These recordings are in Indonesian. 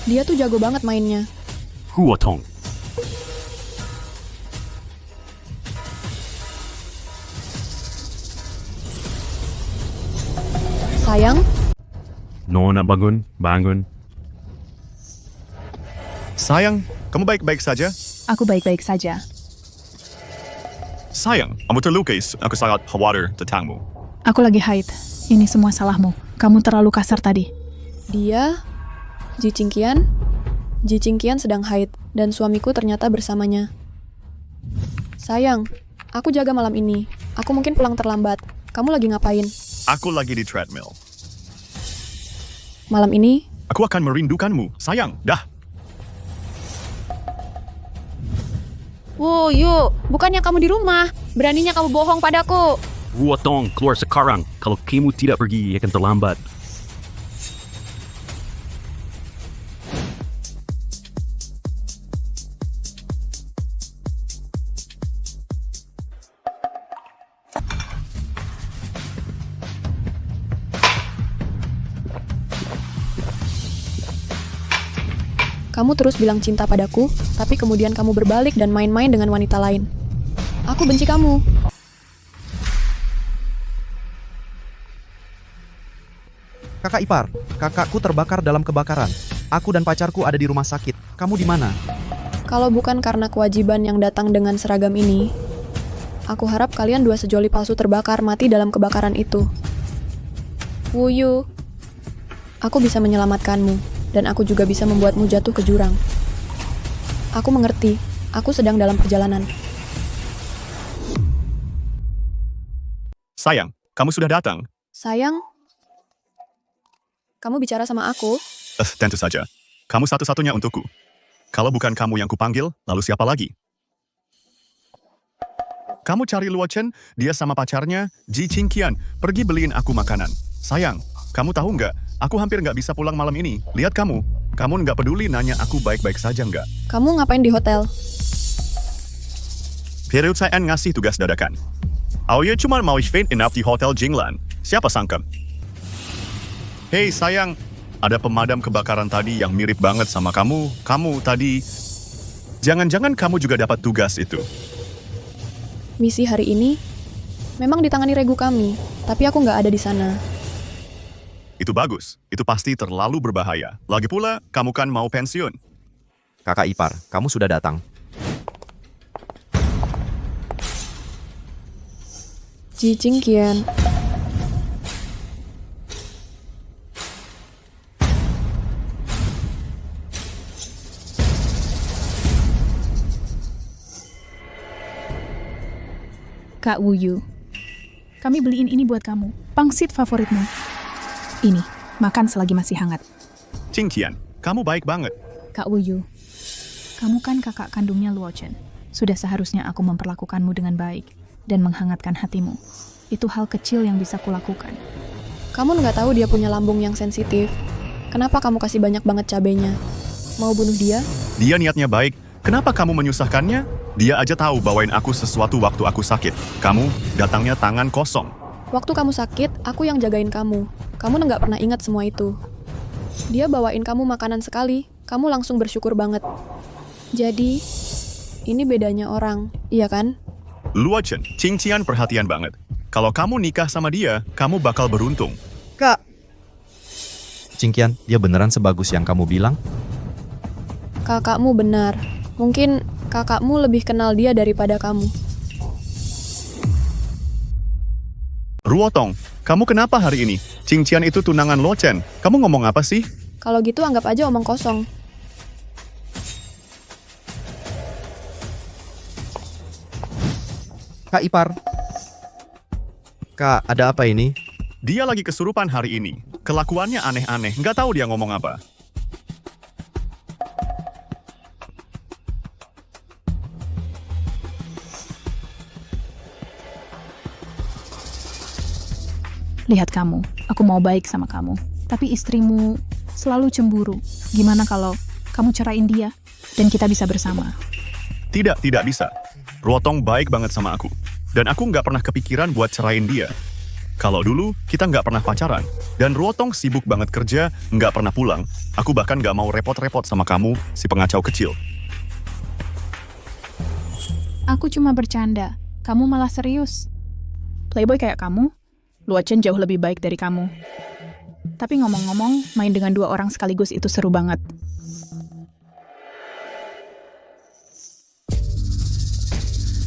Dia tuh jago banget mainnya. Huotong. Sayang, Nona bangun, bangun. Sayang, kamu baik-baik saja? Aku baik-baik saja. Sayang, kamu terluka. Aku sangat khawatir tentangmu. Aku lagi haid. Ini semua salahmu. Kamu terlalu kasar tadi. dia, Ji Qingqian. Ji Qingqian sedang haid dan suamiku ternyata bersamanya. Sayang, aku jaga malam ini. Aku mungkin pulang terlambat. Kamu lagi ngapain? Aku lagi di treadmill. Malam ini, Aku akan merindukanmu. Sayang, dah. Yu, bukannya kamu di rumah. Beraninya kamu bohong padaku. Huotong, keluar sekarang. Kalau kamu tidak pergi, akan terlambat. Kamu terus bilang cinta padaku, tapi kemudian kamu berbalik dan main-main dengan wanita lain. Aku benci kamu. Kakak ipar, kakakku terbakar dalam kebakaran. Aku dan pacarku ada di rumah sakit. Kamu di mana? Kalau bukan karena kewajiban yang datang dengan seragam ini, aku harap kalian dua sejoli palsu terbakar mati dalam kebakaran itu. Yu, aku bisa menyelamatkanmu. Dan aku juga bisa membuatmu jatuh ke jurang. Aku mengerti, aku sedang dalam perjalanan. Sayang, kamu sudah datang. Sayang, kamu bicara sama aku? Tentu saja. Kamu satu-satunya untukku. Kalau bukan kamu yang kupanggil, lalu siapa lagi? Kamu cari Luo Chen, dia sama pacarnya, Ji Qingqian, pergi beliin aku makanan. Sayang, kamu tahu nggak? Aku hampir nggak bisa pulang malam ini. Lihat kamu. Kamu nggak peduli nanya aku baik-baik saja nggak? Kamu ngapain di hotel? Perut saya ngasih tugas dadakan. Aoye cuma mau faint enough di Hotel Jinglan. Siapa sangka? Hei sayang, ada pemadam kebakaran tadi yang mirip banget sama kamu. Kamu tadi... Jangan-jangan kamu juga dapat tugas itu. Misi hari ini memang ditangani regu kami, tapi aku nggak ada di sana. Itu bagus. Itu pasti terlalu berbahaya. Lagi pula, kamu kan mau pensiun. Kakak ipar, kamu sudah datang. Ji Qingqian. Kak Wuyu, kami beliin ini buat kamu. Pangsit favoritmu. Ini, makan selagi masih hangat. Qingqian, kamu baik banget. Kak Wuyu, kamu kan kakak kandungnya Luo Chen. Sudah seharusnya aku memperlakukanmu dengan baik dan menghangatkan hatimu. Itu hal kecil yang bisa kulakukan. Kamu nggak tahu dia punya lambung yang sensitif. Kenapa kamu kasih banyak banget cabenya? Mau bunuh dia? Dia niatnya baik. Kenapa kamu menyusahkannya? Dia aja tahu bawain aku sesuatu waktu aku sakit. Kamu datangnya tangan kosong. Waktu kamu sakit, aku yang jagain kamu. Kamu nggak pernah ingat semua itu. Dia bawain kamu makanan sekali, kamu langsung bersyukur banget. Jadi, ini bedanya orang, iya kan? Luo Chen, Qingqian perhatian banget. Kalau kamu nikah sama dia, kamu bakal beruntung. Kak! Qingqian, dia beneran sebagus yang kamu bilang? Kakakmu benar. Mungkin kakakmu lebih kenal dia daripada kamu. Ruotong, kamu kenapa hari ini? Qingqian itu tunangan Luo Chen. Kamu ngomong apa sih? Kalau gitu anggap aja omong kosong. Kak ipar. Kak, ada apa ini? Dia lagi kesurupan hari ini. Kelakuannya aneh-aneh. Nggak tahu dia ngomong apa. Lihat kamu, aku mau baik sama kamu. Tapi istrimu selalu cemburu. Gimana kalau kamu ceraiin dia dan kita bisa bersama? Tidak bisa. Ruotong baik banget sama aku. Dan aku nggak pernah kepikiran buat cerain dia. Kalau dulu, kita nggak pernah pacaran. Dan Ruotong sibuk banget kerja, nggak pernah pulang. Aku bahkan nggak mau repot-repot sama kamu, si pengacau kecil. Aku cuma bercanda. Kamu malah serius. Playboy kayak kamu, Luochen jauh lebih baik dari kamu. Tapi ngomong-ngomong, main dengan 2 orang sekaligus itu seru banget.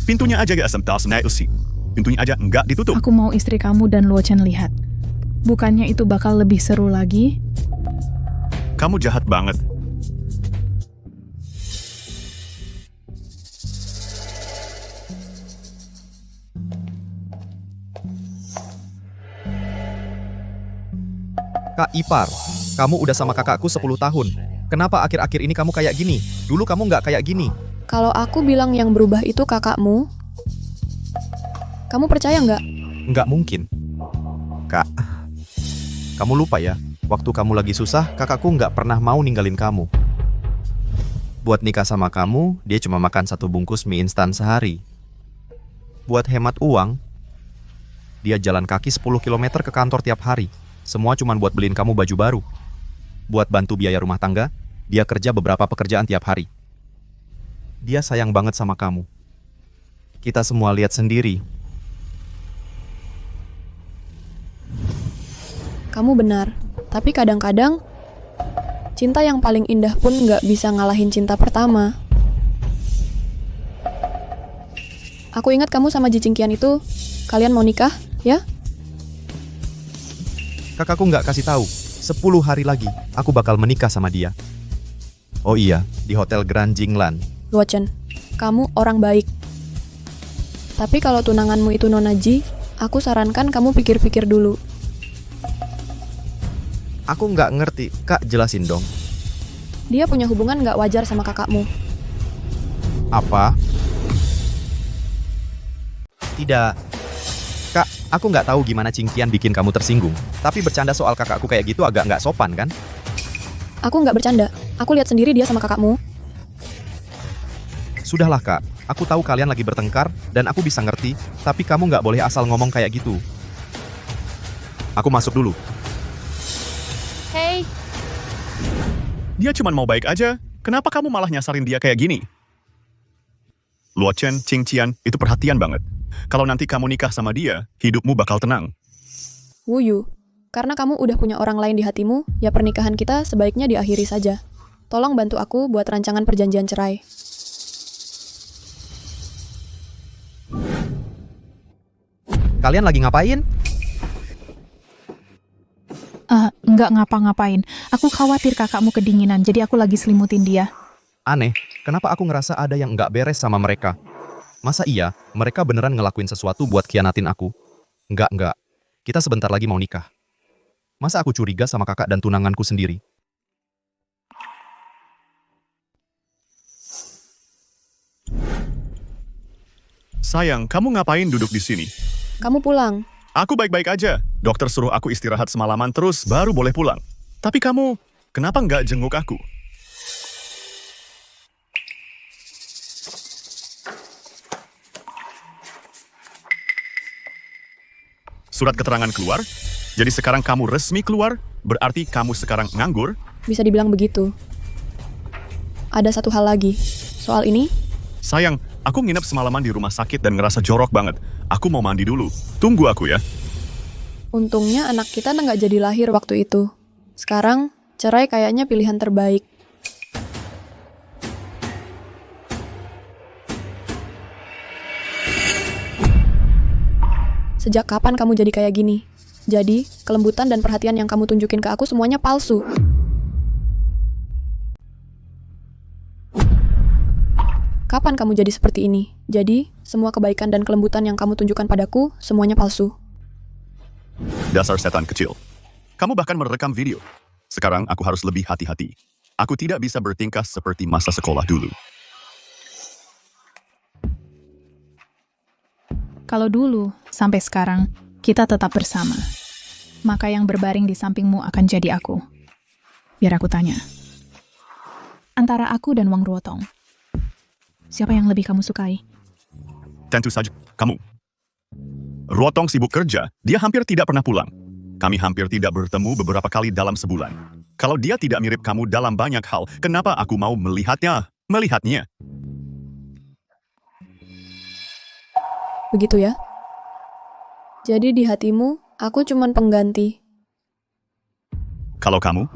Pintunya aja ya sebentar usi. Pintunya aja nggak ditutup. Aku mau istri kamu dan Luochen lihat. Bukannya itu bakal lebih seru lagi? Kamu jahat banget. Kak Ipar, kamu udah sama kakakku 10 tahun. Kenapa akhir-akhir ini kamu kayak gini? Dulu kamu nggak kayak gini. Kalau aku bilang yang berubah itu kakakmu, kamu percaya nggak? Nggak mungkin. Kak, kamu lupa ya, waktu kamu lagi susah, kakakku nggak pernah mau ninggalin kamu. Buat nikah sama kamu, dia cuma makan 1 bungkus mie instan sehari. Buat hemat uang, dia jalan kaki 10 km ke kantor tiap hari. Semua cuma buat beliin kamu baju baru. Buat bantu biaya rumah tangga, dia kerja beberapa pekerjaan tiap hari. Dia sayang banget sama kamu. Kita semua lihat sendiri. Kamu benar, tapi kadang-kadang cinta yang paling indah pun nggak bisa ngalahin cinta pertama. Aku ingat kamu sama Jicingkian itu, kalian mau nikah, ya? Kakakku nggak kasih tahu. 10 hari lagi, aku bakal menikah sama dia. Oh iya, di Hotel Grand Jinglan. Luochen, kamu orang baik. Tapi kalau tunanganmu itu Nona Ji, aku sarankan kamu pikir-pikir dulu. Aku nggak ngerti, Kak jelasin dong. Dia punya hubungan nggak wajar sama kakakmu. Apa? Tidak. Kak, aku nggak tahu gimana Cingtian bikin kamu tersinggung. Tapi bercanda soal kakakku kayak gitu agak nggak sopan kan? Aku nggak bercanda, aku lihat sendiri dia sama kakakmu. Sudahlah Kak, aku tahu kalian lagi bertengkar dan aku bisa ngerti, tapi kamu nggak boleh asal ngomong kayak gitu. Aku masuk dulu. Hey, Dia cuma mau baik aja. Kenapa kamu malah nyasarin dia kayak gini? Luochen, Qingqian, itu perhatian banget. Kalau nanti kamu nikah sama dia, hidupmu bakal tenang. Wuyu, karena kamu udah punya orang lain di hatimu, ya pernikahan kita sebaiknya diakhiri saja. Tolong bantu aku buat rancangan perjanjian cerai. Kalian lagi ngapain? Nggak ngapa-ngapain. Aku khawatir kakakmu kedinginan, jadi aku lagi selimutin dia. Aneh, kenapa aku ngerasa ada yang nggak beres sama mereka? Masa iya, mereka beneran ngelakuin sesuatu buat khianatin aku? Nggak. Kita sebentar lagi mau nikah. Masa aku curiga sama kakak dan tunanganku sendiri? Sayang, kamu ngapain duduk di sini? Kamu pulang. Aku baik-baik aja. Dokter suruh aku istirahat semalaman terus, baru boleh pulang. Tapi kamu, kenapa nggak jenguk aku? Surat keterangan keluar? Jadi sekarang kamu resmi keluar? Berarti kamu sekarang nganggur? Bisa dibilang begitu. Ada satu hal lagi. Soal ini, Sayang, aku nginep semalaman di rumah sakit dan ngerasa jorok banget. Aku mau mandi dulu. Tunggu aku ya. untungnya anak kita nggak jadi lahir waktu itu. Sekarang, cerai kayaknya pilihan terbaik. Sejak kapan kamu jadi kayak gini? Jadi, kelembutan dan perhatian yang kamu tunjukin ke aku semuanya palsu. Kapan kamu jadi seperti ini? Jadi, semua kebaikan dan kelembutan yang kamu tunjukkan padaku, semuanya palsu. Dasar setan kecil. Kamu bahkan merekam video. Sekarang aku harus lebih hati-hati. Aku tidak bisa bertingkah seperti masa sekolah dulu. Kalau dulu, sampai sekarang, kita tetap bersama. Maka yang berbaring di sampingmu akan jadi aku. Biar aku tanya. Antara aku dan Wang Ruotong, siapa yang lebih kamu sukai? Tentu saja, kamu. Ruotong sibuk kerja, dia hampir tidak pernah pulang. Kami hampir tidak bertemu beberapa kali dalam sebulan. Kalau dia tidak mirip kamu dalam banyak hal, kenapa aku mau melihatnya? Melihatnya. Begitu ya? Jadi di hatimu, aku cuman pengganti. Kalau kamu,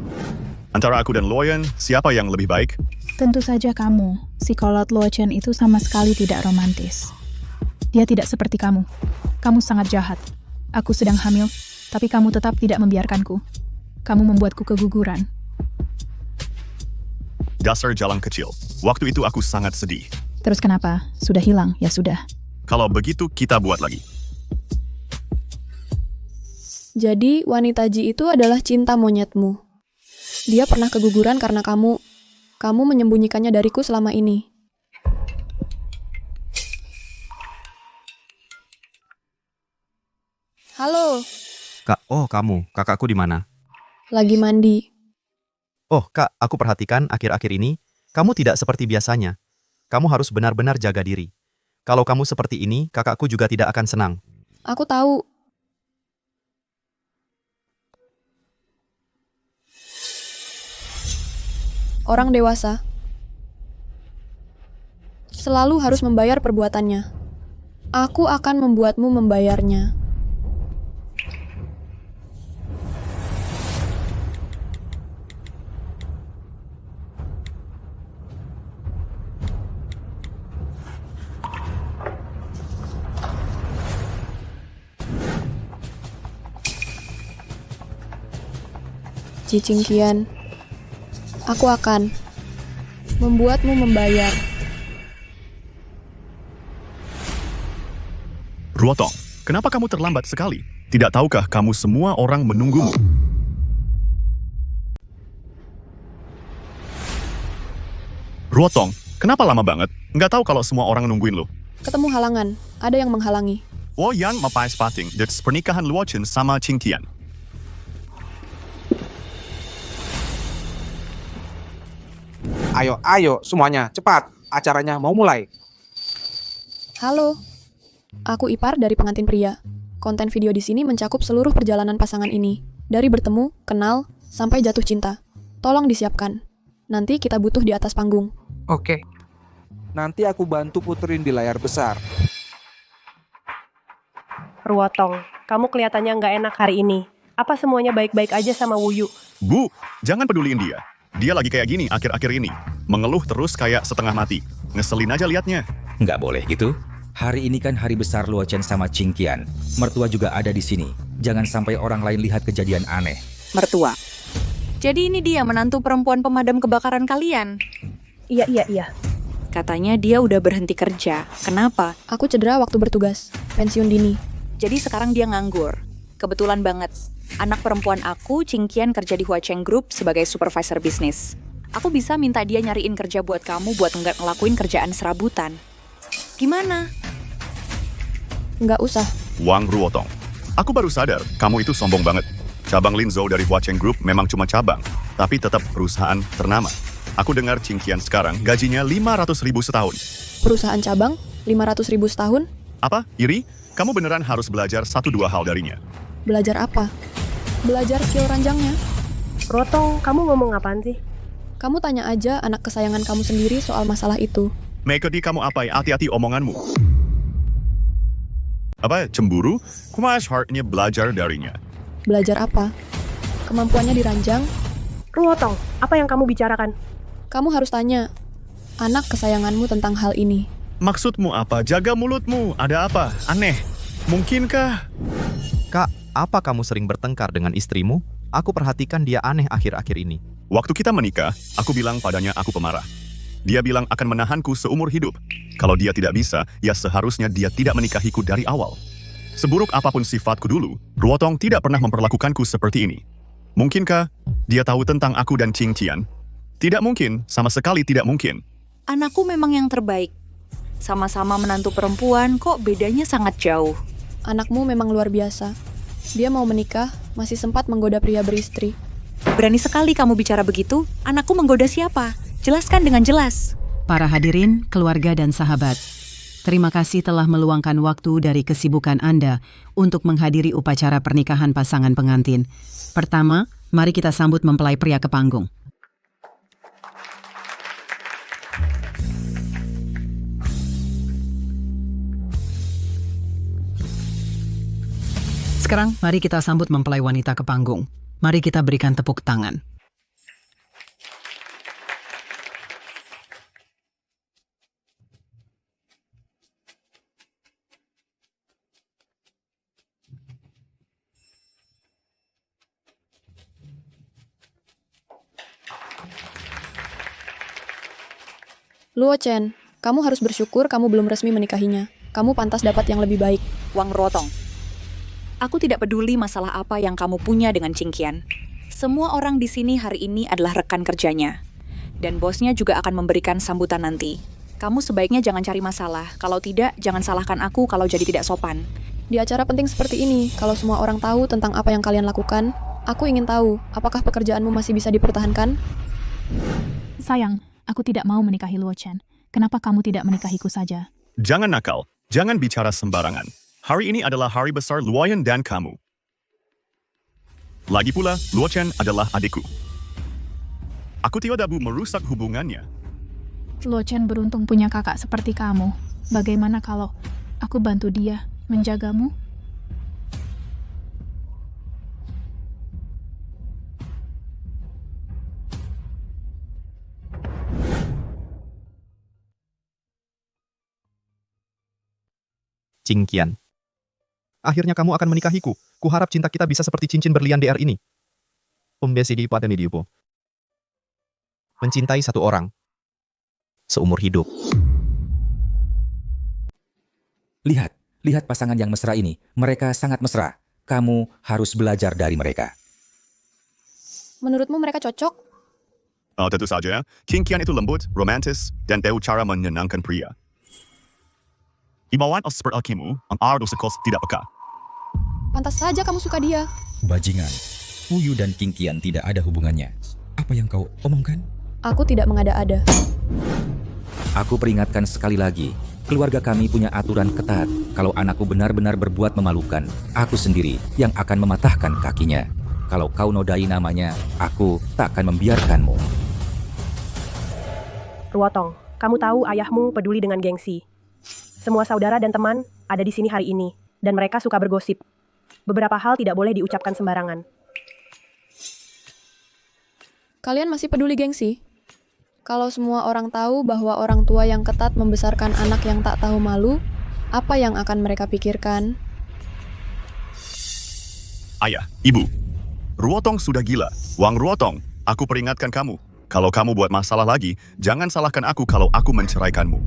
antara aku dan Loyan, siapa yang lebih baik? Tentu saja kamu. Si kolot Luo Chen itu sama sekali tidak romantis. Dia tidak seperti kamu. Kamu sangat jahat. Aku sedang hamil, tapi kamu tetap tidak membiarkanku. Kamu membuatku keguguran. Dasar jalan kecil. Waktu itu aku sangat sedih. Terus kenapa? Sudah hilang, ya sudah. Kalau begitu, kita buat lagi. Jadi wanita Ji itu adalah cinta monyetmu. Dia pernah keguguran karena kamu menyembunyikannya dariku selama ini. Halo, Kak, oh kamu, kakakku di mana? lagi mandi. Oh kak, aku perhatikan akhir-akhir ini, kamu tidak seperti biasanya. Kamu harus benar-benar jaga diri. Kalau kamu seperti ini, kakakku juga tidak akan senang. Aku tahu. Orang dewasa selalu harus membayar perbuatannya. Aku akan membuatmu membayarnya. Cicingkian, aku akan membuatmu membayar. Ruotong, kenapa kamu terlambat sekali? Tidak tahukah kamu semua orang menunggumu? Ruotong, kenapa lama banget? Nggak tahu kalau semua orang nungguin lo. Ketemu halangan, ada yang menghalangi. Yan mapai spotting, that's pernikahan Luo Chen sama Qing Tian. Ayo semuanya, cepat. Acaranya mau mulai. Halo, aku Ipar dari pengantin pria. Konten video di sini mencakup seluruh perjalanan pasangan ini, dari bertemu, kenal, sampai jatuh cinta. Tolong disiapkan. Nanti kita butuh di atas panggung. Oke. Nanti aku bantu puterin di layar besar. Ruotong, kamu kelihatannya nggak enak hari ini. Apa semuanya baik-baik aja sama Wuyu? Bu, jangan peduliin dia. Dia lagi kayak gini akhir-akhir ini. Mengeluh terus kayak setengah mati. Ngeselin aja liatnya. Nggak boleh gitu. Hari ini kan hari besar Luo Chen sama Qing Tian. Mertua juga ada di sini. Jangan sampai orang lain lihat kejadian aneh. Mertua. Jadi ini dia menantu perempuan pemadam kebakaran kalian. Iya. Katanya dia udah berhenti kerja. Kenapa? Aku cedera waktu bertugas, pensiun dini. Jadi sekarang dia nganggur. Kebetulan banget. Anak perempuan aku, Qing Tian, kerja di Huacheng Group sebagai supervisor bisnis. Aku bisa minta dia nyariin kerja buat kamu buat nggak ngelakuin kerjaan serabutan. Gimana? Nggak usah. Wang Ruotong. Aku baru sadar, kamu itu sombong banget. Cabang Linzhou dari Huacheng Group memang cuma cabang, tapi tetap perusahaan ternama. Aku dengar Qing Tian sekarang gajinya 500.000 setahun. Perusahaan cabang, 500.000 setahun. Apa? Iri? Kamu beneran harus belajar 1-2 hal darinya. Belajar apa? Belajar skill ranjangnya. Ruotong, kamu ngomong apaan sih? Kamu tanya aja anak kesayangan kamu sendiri soal masalah itu. Mekodi kamu apa? Hati-hati omonganmu. Apa? Cemburu? Kumas heartnya belajar darinya. Belajar apa? Kemampuannya diranjang. Ruotong, apa yang kamu bicarakan? Kamu harus tanya anak kesayanganmu tentang hal ini. Maksudmu apa? Jaga mulutmu. Ada apa? Aneh. Mungkinkah? Kak, apa kamu sering bertengkar dengan istrimu? Aku perhatikan dia aneh akhir-akhir ini. Waktu kita menikah, aku bilang padanya aku pemarah. Dia bilang akan menahanku seumur hidup. Kalau dia tidak bisa, ya seharusnya dia tidak menikahiku dari awal. Seburuk apapun sifatku dulu, Ruotong tidak pernah memperlakukanku seperti ini. Mungkinkah dia tahu tentang aku dan Qing Tian? Tidak mungkin, sama sekali tidak mungkin. Anakku memang yang terbaik. Sama-sama menantu perempuan, kok bedanya sangat jauh. Anakmu memang luar biasa. Dia mau menikah, masih sempat menggoda pria beristri. Berani sekali kamu bicara begitu. Anakku menggoda siapa? Jelaskan dengan jelas. Para hadirin, keluarga dan sahabat. Terima kasih telah meluangkan waktu dari kesibukan Anda untuk menghadiri upacara pernikahan pasangan pengantin. Pertama, mari kita sambut mempelai pria ke panggung. Sekarang, mari kita sambut mempelai wanita ke panggung. Mari kita berikan tepuk tangan. Luo Chen, kamu harus bersyukur kamu belum resmi menikahinya. Kamu pantas dapat yang lebih baik. Wang Ruotong, aku tidak peduli masalah apa yang kamu punya dengan Qingqian. Semua orang di sini hari ini adalah rekan kerjanya. Dan bosnya juga akan memberikan sambutan nanti. Kamu sebaiknya jangan cari masalah. Kalau tidak, jangan salahkan aku kalau jadi tidak sopan. Di acara penting seperti ini, kalau semua orang tahu tentang apa yang kalian lakukan, aku ingin tahu, apakah pekerjaanmu masih bisa dipertahankan? Sayang, aku tidak mau menikahi Luo Chen. Kenapa kamu tidak menikahiku saja? Jangan nakal, jangan bicara sembarangan. Hari ini adalah hari besar Luoyan dan kamu. Lagi pula, Luo Chen adalah adikku. Aku tidak mau merusak hubungannya. Luo Chen beruntung punya kakak seperti kamu. Bagaimana kalau aku bantu dia menjagamu? Qingqian. Akhirnya kamu akan menikahiku. Kuharap cinta kita bisa seperti cincin berlian DR ini. Umbesidi pada nidiupo. Mencintai satu orang. Seumur hidup. Lihat pasangan yang mesra ini. Mereka sangat mesra. Kamu harus belajar dari mereka. Menurutmu mereka cocok? Tentu saja, Qingqian itu lembut, romantis, dan tahu cara menyenangkan pria. Ibawan seperti Alkimu, ang ardo sekos tidak peka. Pantas saja kamu suka dia. Bajingan. Wuyu dan Qingqian tidak ada hubungannya. Apa yang kau omongkan? Aku tidak mengada-ada. Aku peringatkan sekali lagi. Keluarga kami punya aturan ketat. Kalau anakku benar-benar berbuat memalukan, aku sendiri yang akan mematahkan kakinya. Kalau kau nodai namanya, aku tak akan membiarkanmu. Ruotong, kamu tahu ayahmu peduli dengan gengsi. Semua saudara dan teman ada di sini hari ini, dan mereka suka bergosip. Beberapa hal tidak boleh diucapkan sembarangan. Kalian masih peduli gengsi? Kalau semua orang tahu bahwa orang tua yang ketat membesarkan anak yang tak tahu malu, apa yang akan mereka pikirkan? Ayah, ibu, Ruotong sudah gila. Wang Ruotong, aku peringatkan kamu. Kalau kamu buat masalah lagi, jangan salahkan aku kalau aku menceraikanmu.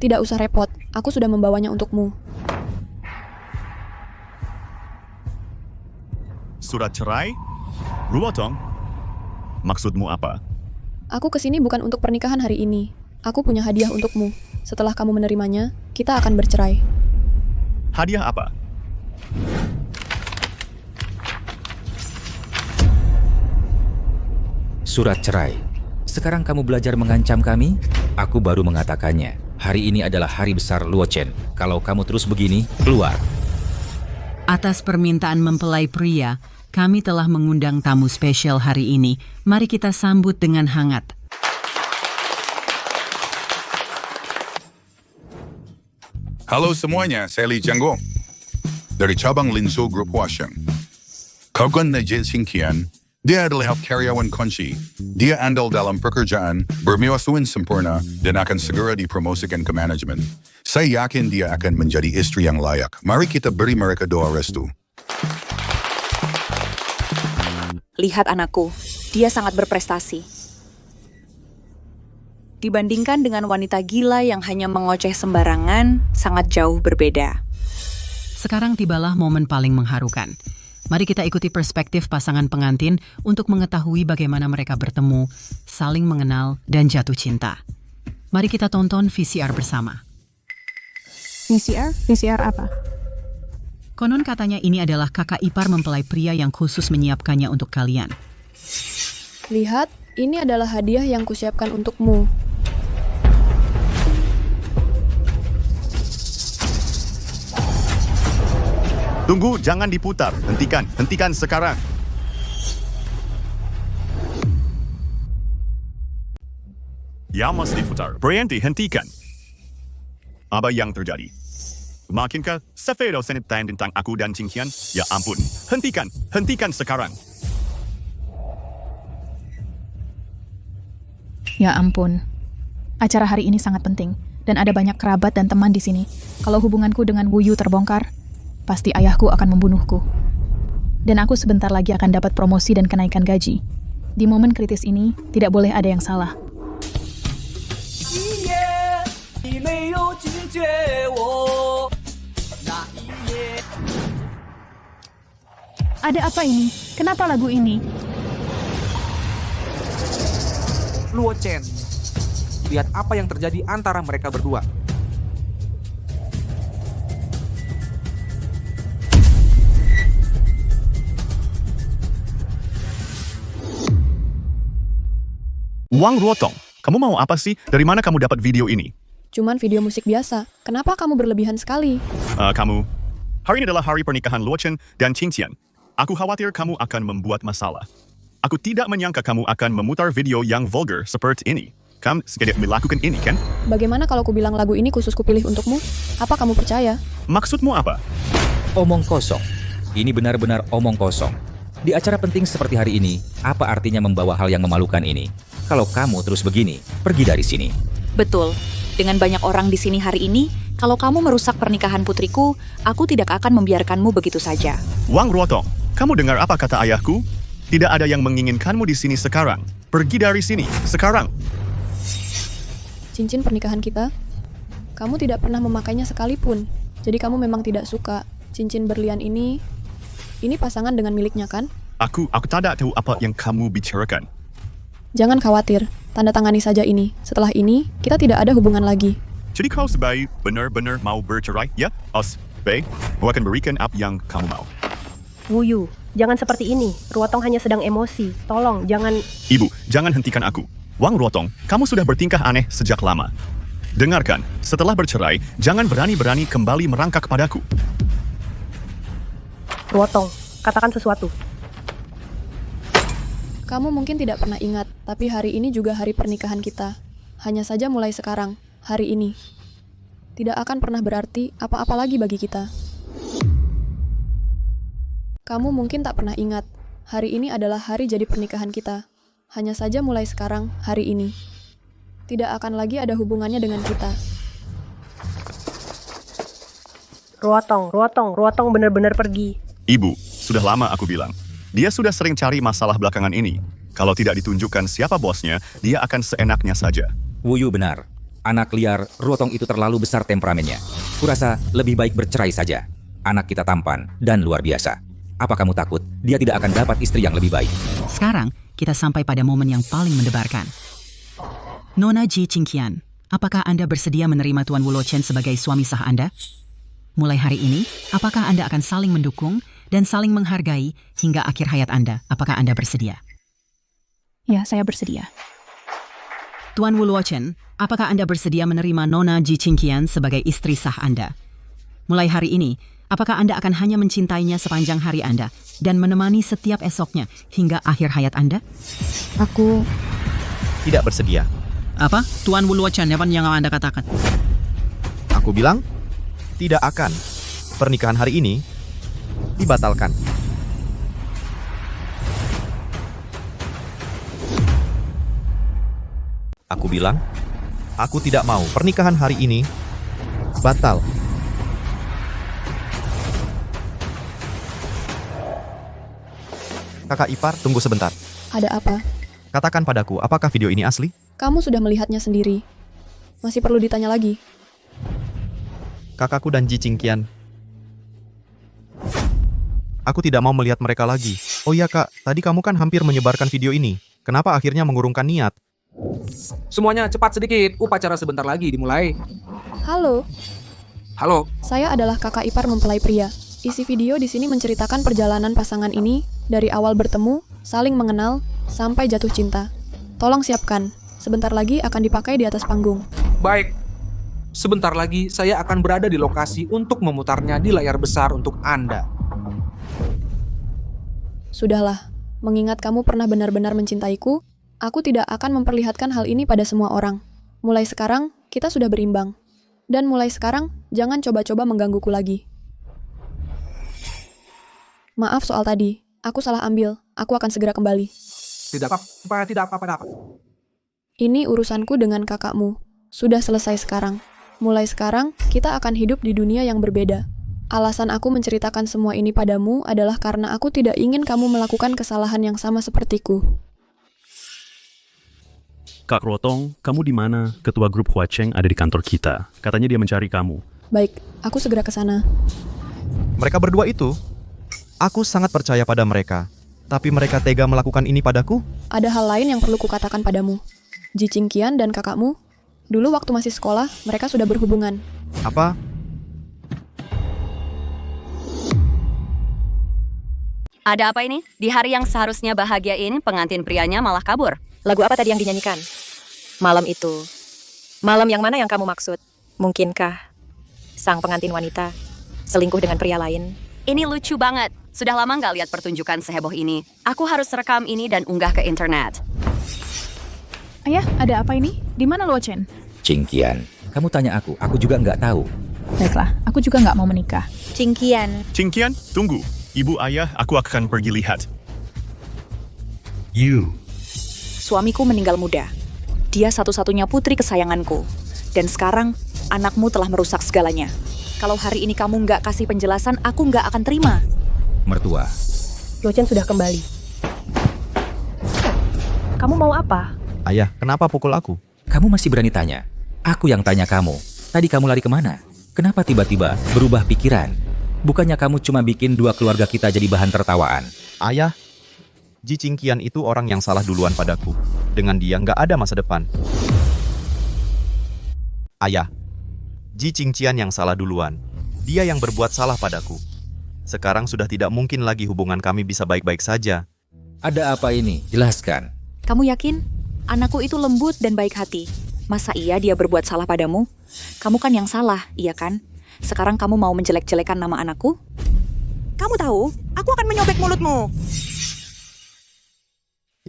Tidak usah repot, aku sudah membawanya untukmu. Surat cerai? Ruotong, maksudmu apa? Aku kesini bukan untuk pernikahan hari ini. Aku punya hadiah untukmu. Setelah kamu menerimanya, kita akan bercerai. Hadiah apa? Surat cerai. Sekarang kamu belajar mengancam kami? Aku baru mengatakannya. Hari ini adalah hari besar Luo Chen. Kalau kamu terus begini, keluar. Atas permintaan mempelai pria, kami telah mengundang tamu spesial hari ini. Mari kita sambut dengan hangat. Halo semuanya, saya Li Jianggong dari cabang Linzhou Group Huasheng. Kaukan na Qingqian, dia adalah karyawan kunci. Dia andal dalam pekerjaan, bermewasuin sempurna, dan akan segera dipromosikan ke manajemen. Saya yakin dia akan menjadi istri yang layak. Mari kita beri mereka doa restu. Lihat anakku, dia sangat berprestasi. Dibandingkan dengan wanita gila yang hanya mengoceh sembarangan, sangat jauh berbeda. Sekarang tibalah momen paling mengharukan. Mari kita ikuti perspektif pasangan pengantin untuk mengetahui bagaimana mereka bertemu, saling mengenal, dan jatuh cinta. Mari kita tonton VCR bersama. VCR? VCR apa? Konon katanya ini adalah kakak ipar mempelai pria yang khusus menyiapkannya untuk kalian. Lihat, ini adalah hadiah yang kusiapkan untukmu. Tunggu, jangan diputar. Hentikan sekarang. Ya, mesti diputar. Berhenti, hentikan. Apa yang terjadi? Makinkah Sefedo senitain tentang aku dan Qingqian? Ya ampun, hentikan sekarang. Ya ampun. Acara hari ini sangat penting, dan ada banyak kerabat dan teman di sini. Kalau hubunganku dengan Wu Yu terbongkar, pasti ayahku akan membunuhku. Dan aku sebentar lagi akan dapat promosi dan kenaikan gaji. Di momen kritis ini, tidak boleh ada yang salah. Ada apa ini? Kenapa lagu ini? Luo Chen, lihat apa yang terjadi antara mereka berdua. Wang Ruotong, kamu mau apa sih? Dari mana kamu dapat video ini? Cuman video musik biasa. Kenapa kamu berlebihan sekali? Hari ini adalah hari pernikahan Luo Chen dan Qingqian. Aku khawatir kamu akan membuat masalah. Aku tidak menyangka kamu akan memutar video yang vulgar seperti ini. Kamu sengaja melakukan ini, kan? Bagaimana kalau ku bilang lagu ini khusus kupilih untukmu? Apa kamu percaya? Maksudmu apa? Omong kosong. Ini benar-benar omong kosong. Di acara penting seperti hari ini, apa artinya membawa hal yang memalukan ini? Kalau kamu terus begini, pergi dari sini. Betul. Dengan banyak orang di sini hari ini, kalau kamu merusak pernikahan putriku, aku tidak akan membiarkanmu begitu saja. Wang Ruotong, kamu dengar apa kata ayahku? Tidak ada yang menginginkanmu di sini sekarang. Pergi dari sini, sekarang. Cincin pernikahan kita? Kamu tidak pernah memakainya sekalipun. Jadi kamu memang tidak suka. Cincin berlian ini pasangan dengan miliknya, kan? Aku tidak tahu apa yang kamu bicarakan. Jangan khawatir, tanda tangani saja ini. Setelah ini, kita tidak ada hubungan lagi. Jadi kau sebaik benar-benar mau bercerai, ya? Baik, aku akan berikan apa yang kamu mau. Wu Yu, jangan seperti ini. Ruotong hanya sedang emosi. Tolong, jangan... Ibu, jangan hentikan aku. Wang Ruotong, kamu sudah bertingkah aneh sejak lama. Dengarkan, setelah bercerai, jangan berani-berani kembali merangkak padaku. Ruotong, katakan sesuatu. Kamu mungkin tidak pernah ingat, tapi hari ini juga hari pernikahan kita. Hanya saja mulai sekarang, hari ini. Tidak akan pernah berarti apa-apa lagi bagi kita. Kamu mungkin tak pernah ingat, hari ini adalah hari jadi pernikahan kita. Hanya saja mulai sekarang, hari ini. Tidak akan lagi ada hubungannya dengan kita. Ruotong benar-benar pergi. Ibu, sudah lama aku bilang. Dia sudah sering cari masalah belakangan ini. Kalau tidak ditunjukkan siapa bosnya, dia akan seenaknya saja. Wu Yu benar. Anak liar Ruotong itu terlalu besar temperamennya. Kurasa lebih baik bercerai saja. Anak kita tampan dan luar biasa. Apa kamu takut dia tidak akan dapat istri yang lebih baik? Sekarang, kita sampai pada momen yang paling mendebarkan. Nona Ji Qingqian, apakah Anda bersedia menerima Tuan Wu Luo Chen sebagai suami sah Anda? Mulai hari ini, apakah Anda akan saling mendukung dan saling menghargai hingga akhir hayat Anda? Apakah Anda bersedia? Ya, saya bersedia. Tuan Wu Luo Chen, apakah Anda bersedia menerima Nona Ji Qingqian sebagai istri sah Anda? Mulai hari ini, apakah Anda akan hanya mencintainya sepanjang hari Anda dan menemani setiap esoknya hingga akhir hayat Anda? Aku tidak bersedia. Apa? Tuan Wu Luo Chen, apa yang Anda katakan? Aku bilang, tidak akan. Pernikahan hari ini dibatalkan. Aku bilang, aku tidak mau pernikahan hari ini batal. Kakak ipar, tunggu sebentar. Ada apa? Katakan padaku, apakah video ini asli? Kamu sudah melihatnya sendiri. Masih perlu ditanya lagi. Kakakku dan Ji Qingqian. Aku tidak mau melihat mereka lagi. Oh iya kak, tadi kamu kan hampir menyebarkan video ini. Kenapa akhirnya mengurungkan niat? Semuanya cepat sedikit, upacara sebentar lagi dimulai. Halo, Halo, saya adalah kakak ipar mempelai pria. Isi video di sini menceritakan perjalanan pasangan ini dari awal bertemu, saling mengenal, sampai jatuh cinta. Tolong siapkan, sebentar lagi akan dipakai di atas panggung. baik. Sebentar lagi saya akan berada di lokasi untuk memutarnya di layar besar untuk Anda. Sudahlah, mengingat kamu pernah benar-benar mencintaiku, aku tidak akan memperlihatkan hal ini pada semua orang. Mulai sekarang, kita sudah berimbang. Dan mulai sekarang, jangan coba-coba menggangguku lagi. Maaf soal tadi, aku salah ambil. Aku akan segera kembali. Tidak apa-apa, tidak apa-apa. Ini urusanku dengan kakakmu. Sudah selesai sekarang. Mulai sekarang, kita akan hidup di dunia yang berbeda. Alasan aku menceritakan semua ini padamu adalah karena aku tidak ingin kamu melakukan kesalahan yang sama sepertiku. Kak Rotong, kamu di mana? Ketua grup Huacheng ada di kantor kita. Katanya dia mencari kamu. Baik, aku segera ke sana. Mereka berdua itu, aku sangat percaya pada mereka. Tapi mereka tega melakukan ini padaku? Ada hal lain yang perlu kukatakan padamu. Ji Qingqian dan kakakmu, dulu waktu masih sekolah, mereka sudah berhubungan. Apa? Ada apa ini? Di hari yang seharusnya bahagia ini, pengantin prianya malah kabur. Lagu apa tadi yang dinyanyikan? Malam itu. Malam yang mana yang kamu maksud? Mungkinkah sang pengantin wanita selingkuh dengan pria lain? Ini lucu banget. Sudah lama nggak lihat pertunjukan seheboh ini. Aku harus rekam ini dan unggah ke internet. Ayah, ada apa ini? Di mana Luo Chen? Qingqian, kamu tanya aku juga nggak tahu. Baiklah, aku juga nggak mau menikah. Qingqian. Qingqian, tunggu. Ibu ayah, aku akan pergi lihat. Suamiku meninggal muda. Dia satu-satunya putri kesayanganku. Dan sekarang, anakmu telah merusak segalanya. Kalau hari ini kamu nggak kasih penjelasan, aku nggak akan terima. Mertua, Luo Chen sudah kembali. Kamu mau apa? Ayah, kenapa pukul aku? kamu masih berani tanya? Aku yang tanya kamu. Tadi kamu lari kemana? Kenapa tiba-tiba berubah pikiran? Bukannya kamu cuma bikin dua keluarga kita jadi bahan tertawaan? Ayah, Ji Qingqian itu orang yang salah duluan padaku. Dengan dia nggak ada masa depan. Ayah, Ji Qingqian yang salah duluan. Dia yang berbuat salah padaku. Sekarang sudah tidak mungkin lagi hubungan kami bisa baik-baik saja. Ada apa ini? Jelaskan. Kamu yakin? Anakku itu lembut dan baik hati. Masa iya dia berbuat salah padamu? Kamu kan yang salah, iya kan? Sekarang kamu mau menjelek-jelekan nama anakku? Kamu tahu, aku akan menyobek mulutmu.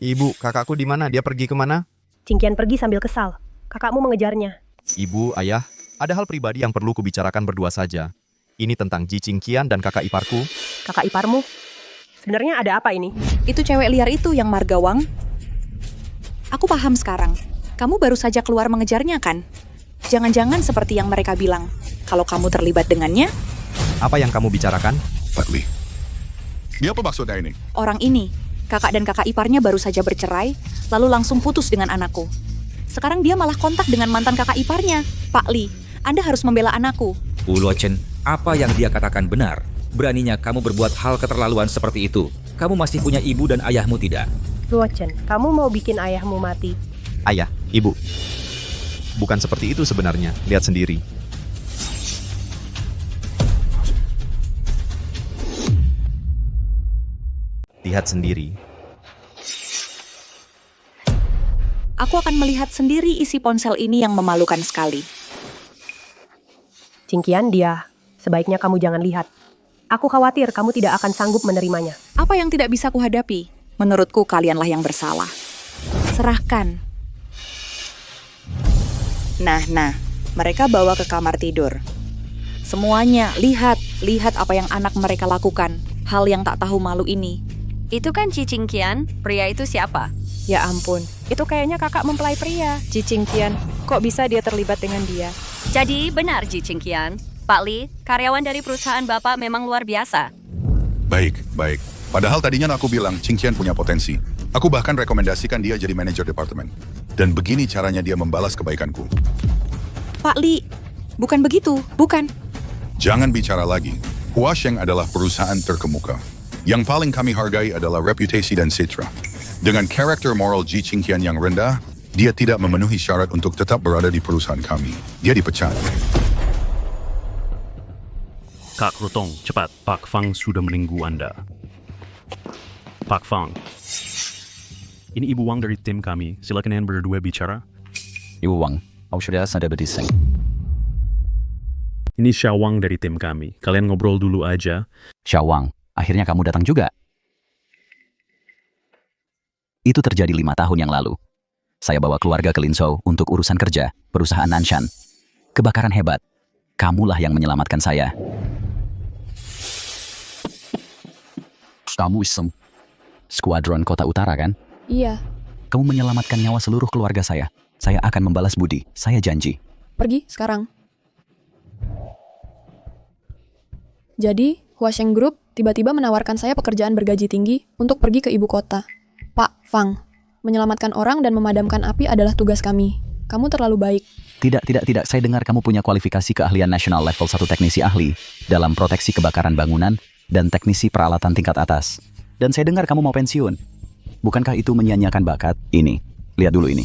Ibu, kakakku di mana? Dia pergi kemana? Qingqian pergi sambil kesal. Kakakmu mengejarnya. Ibu, ayah, ada hal pribadi yang perlu kubicarakan berdua saja. Ini tentang Ji Qingqian dan kakak iparku. Kakak iparmu? Sebenarnya ada apa ini? Itu cewek liar itu yang Margawang. Aku paham sekarang. Kamu baru saja keluar mengejarnya kan? Jangan-jangan seperti yang mereka bilang. Kalau kamu terlibat dengannya? Apa yang kamu bicarakan? Pak Lee. Dia apa maksudnya ini? Orang ini, kakak dan kakak iparnya baru saja bercerai, lalu langsung putus dengan anakku. Sekarang dia malah kontak dengan mantan kakak iparnya. Pak Lee, Anda harus membela anakku. Luo Chen, apa yang dia katakan benar? Beraninya kamu berbuat hal keterlaluan seperti itu. Kamu masih punya ibu dan ayahmu tidak? Luo Chen, kamu mau bikin ayahmu mati? Ayah, ibu. Bukan seperti itu sebenarnya. Lihat sendiri. Lihat sendiri. Aku akan melihat sendiri isi ponsel ini yang memalukan sekali. Qingqian, dia. Sebaiknya kamu jangan lihat. Aku khawatir kamu tidak akan sanggup menerimanya. Apa yang tidak bisa kuhadapi? Menurutku kalianlah yang bersalah. Serahkan. Nah, mereka bawa ke kamar tidur. Semuanya, lihat apa yang anak mereka lakukan. Hal yang tak tahu malu ini. Itu kan Ji Qingqian, pria itu siapa? Ya ampun, itu kayaknya kakak mempelai pria. Ji Qingqian, kok bisa dia terlibat dengan dia? Jadi benar Ji Qingqian. Pak Lee, karyawan dari perusahaan Bapak memang luar biasa. Baik. Padahal tadinya aku bilang Qingqian punya potensi. Aku bahkan rekomendasikan dia jadi manajer departemen. Dan begini caranya dia membalas kebaikanku. Pak Lee, bukan begitu, bukan. Jangan bicara lagi. Huasheng adalah perusahaan terkemuka. Yang paling kami hargai adalah reputasi dan citra. Dengan karakter moral Ji Qingqian yang rendah, dia tidak memenuhi syarat untuk tetap berada di perusahaan kami. Dia dipecat. Kak Rotong, cepat. Pak Fang sudah menunggu Anda. Pak Fang. Ini Ibu Wang dari tim kami. Silakan kalian berdua bicara. Ibu Wang, aku sudah sadar berdiseng. Ini Xiao Wang dari tim kami. Kalian ngobrol dulu aja. Xiao Wang, akhirnya kamu datang juga. Itu terjadi 5 tahun yang lalu. Saya bawa keluarga ke Linzhou untuk urusan kerja, perusahaan Nanshan. Kebakaran hebat. Kamulah yang menyelamatkan saya. Kamu skuadron Kota Utara kan? Iya, Kamu menyelamatkan nyawa seluruh keluarga saya. Saya akan membalas budi. Saya janji. pergi sekarang. Jadi, Huasheng Group tiba-tiba menawarkan saya pekerjaan bergaji tinggi untuk pergi ke ibu kota. Pak Fang, menyelamatkan orang dan memadamkan api adalah tugas kami. Kamu terlalu baik. Tidak. Saya dengar kamu punya kualifikasi keahlian nasional level 1 teknisi ahli dalam proteksi kebakaran bangunan dan teknisi peralatan tingkat atas. Dan saya dengar kamu mau pensiun. Bukankah itu menyia-nyiakan bakat? Ini, lihat dulu ini.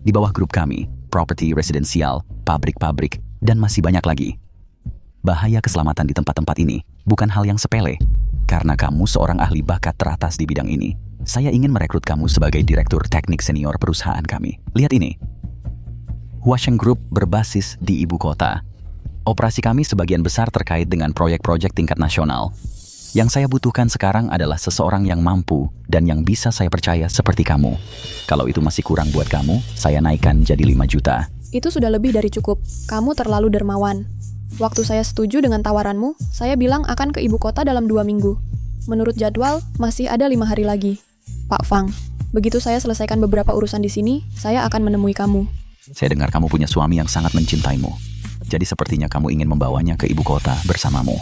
Di bawah grup kami, properti residensial, pabrik-pabrik, dan masih banyak lagi. Bahaya keselamatan di tempat-tempat ini bukan hal yang sepele. Karena kamu seorang ahli bakat teratas di bidang ini, saya ingin merekrut kamu sebagai direktur teknik senior perusahaan kami. Lihat ini. Huasheng Group berbasis di ibu kota. Operasi kami sebagian besar terkait dengan proyek-proyek tingkat nasional. Yang saya butuhkan sekarang adalah seseorang yang mampu dan yang bisa saya percaya seperti kamu. Kalau itu masih kurang buat kamu, saya naikkan jadi 5 juta. Itu sudah lebih dari cukup. Kamu terlalu dermawan. Waktu saya setuju dengan tawaranmu, saya bilang akan ke ibu kota dalam 2 minggu. Menurut jadwal, masih ada 5 hari lagi. Pak Fang, begitu saya selesaikan beberapa urusan di sini, saya akan menemui kamu. Saya dengar kamu punya suami yang sangat mencintaimu. Jadi sepertinya kamu ingin membawanya ke ibu kota bersamamu.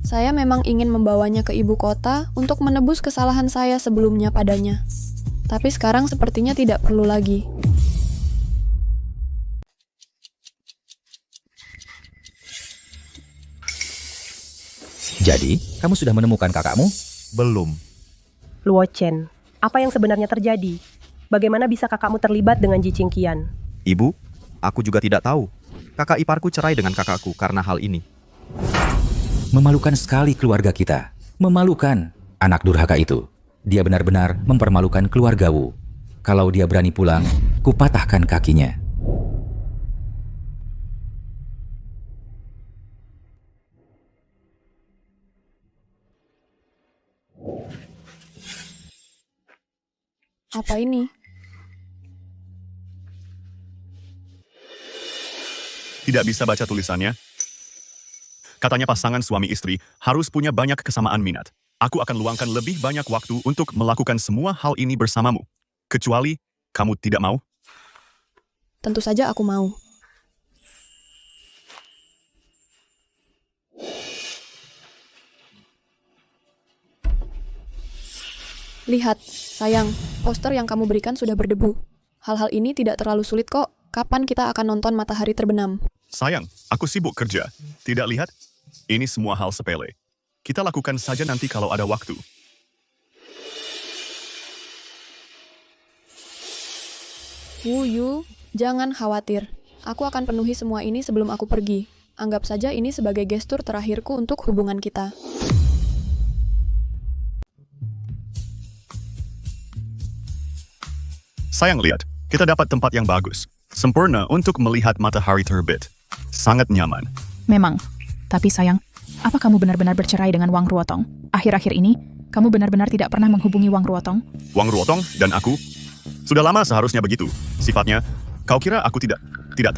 Saya memang ingin membawanya ke ibu kota untuk menebus kesalahan saya sebelumnya padanya. Tapi sekarang sepertinya tidak perlu lagi. Jadi, kamu sudah menemukan kakakmu? Belum. Luo Chen, apa yang sebenarnya terjadi? Bagaimana bisa kakakmu terlibat dengan Ji Qingqian? Ibu, aku juga tidak tahu. Kakak iparku cerai dengan kakakku karena hal ini. Memalukan sekali keluarga kita. Memalukan. Anak durhaka itu. Dia benar-benar mempermalukan keluarga Wu. Kalau dia berani pulang, kupatahkan kakinya. Apa ini? Tidak bisa baca tulisannya. Katanya pasangan suami istri harus punya banyak kesamaan minat. Aku akan luangkan lebih banyak waktu untuk melakukan semua hal ini bersamamu. Kecuali kamu tidak mau. Tentu saja aku mau. Lihat, sayang, poster yang kamu berikan sudah berdebu. Hal-hal ini tidak terlalu sulit kok. Kapan kita akan nonton matahari terbenam? Sayang, aku sibuk kerja. Tidak lihat? Ini semua hal sepele. Kita lakukan saja nanti kalau ada waktu. Yu, jangan khawatir. Aku akan penuhi semua ini sebelum aku pergi. Anggap saja ini sebagai gestur terakhirku untuk hubungan kita. Sayang, lihat. Kita dapat tempat yang bagus. Sempurna untuk melihat matahari terbit. Sangat nyaman. Memang. Tapi sayang, apa kamu benar-benar bercerai dengan Wang Ruotong? Akhir-akhir ini, kamu benar-benar tidak pernah menghubungi Wang Ruotong? Wang Ruotong dan aku sudah lama seharusnya begitu. Sifatnya, kau kira aku tidak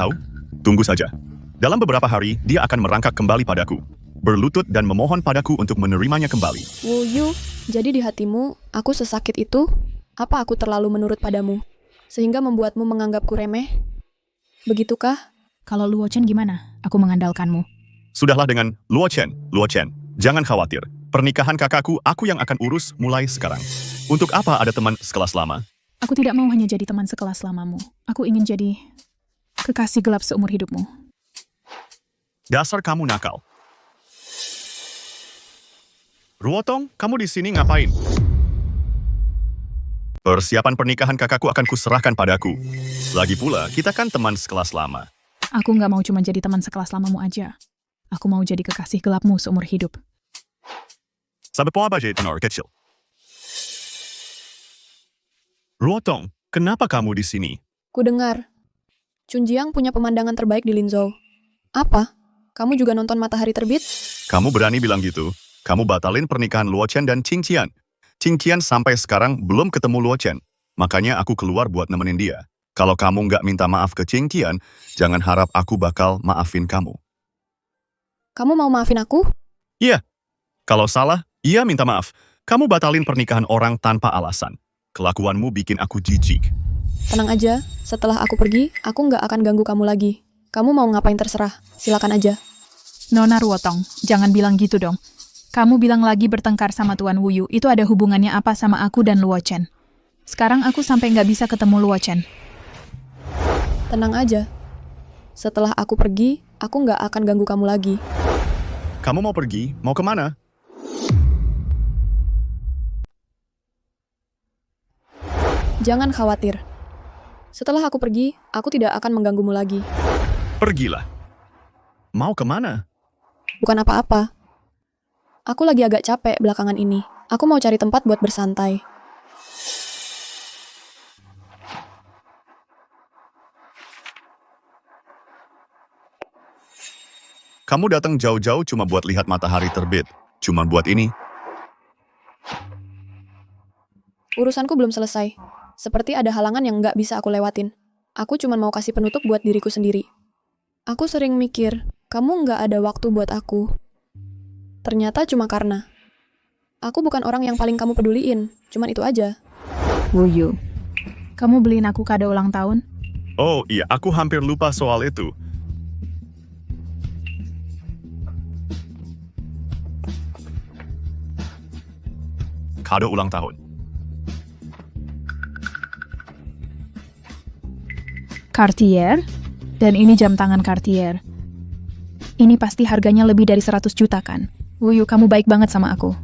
tahu? Tunggu saja. Dalam beberapa hari, dia akan merangkak kembali padaku. Berlutut dan memohon padaku untuk menerimanya kembali. Yu, jadi di hatimu, aku sesakit itu? Apa aku terlalu menurut padamu? Sehingga membuatmu menganggapku remeh? Begitukah? Kalau Luo Chen gimana? Aku mengandalkanmu. Sudahlah dengan Luo Chen. Jangan khawatir. Pernikahan kakakku aku yang akan urus mulai sekarang. Untuk apa ada teman sekelas lama? Aku tidak mau hanya jadi teman sekelas lamamu. Aku ingin jadi kekasih gelap seumur hidupmu. Dasar kamu nakal. Ruotong, kamu di sini ngapain? Persiapan pernikahan kakakku akan kuserahkan padaku. Lagi pula, kita kan teman sekelas lama. Aku nggak mau cuma jadi teman sekelas lamamu aja. Aku mau jadi kekasih gelapmu seumur hidup. Sabi po apa tenor kecil? Ruotong, kenapa kamu di sini? Ku dengar. Chunjiang punya pemandangan terbaik di Linzhou. Apa? Kamu juga nonton matahari terbit? Kamu berani bilang gitu? Kamu batalin pernikahan Luo Chen dan Qingqian. Qingqian sampai sekarang belum ketemu Luo Chen. Makanya aku keluar buat nemenin dia. Kalau kamu nggak minta maaf ke Qingqian, jangan harap aku bakal maafin kamu. Kamu mau maafin aku? Iya. Kalau salah, iya minta maaf. Kamu batalin pernikahan orang tanpa alasan. Kelakuanmu bikin aku jijik. Tenang aja, setelah aku pergi, aku nggak akan ganggu kamu lagi. Kamu mau ngapain terserah, silakan aja. Nona Ruotong, jangan bilang gitu dong. Kamu bilang lagi bertengkar sama Tuan Wuyu, itu ada hubungannya apa sama aku dan Luo Chen? Sekarang aku sampai nggak bisa ketemu Luo Chen. Tenang aja. Setelah aku pergi, aku nggak akan ganggu kamu lagi. Kamu mau pergi? Mau kemana? Jangan khawatir. Setelah aku pergi, aku tidak akan mengganggumu lagi. Pergilah. Mau kemana? Bukan apa-apa. Aku lagi agak capek belakangan ini. Aku mau cari tempat buat bersantai. Kamu datang jauh-jauh cuma buat lihat matahari terbit. Cuma buat ini. Urusanku belum selesai. Seperti ada halangan yang nggak bisa aku lewatin. Aku cuma mau kasih penutup buat diriku sendiri. Aku sering mikir, kamu nggak ada waktu buat aku. Ternyata cuma karena aku bukan orang yang paling kamu peduliin. Cuman itu aja. Wuyu, kamu beliin aku kado ulang tahun? Oh iya, aku hampir lupa soal itu. Kado ulang tahun. Cartier? Dan ini jam tangan Cartier. Ini pasti harganya lebih dari 100 juta kan? Wuyu, kamu baik banget sama aku.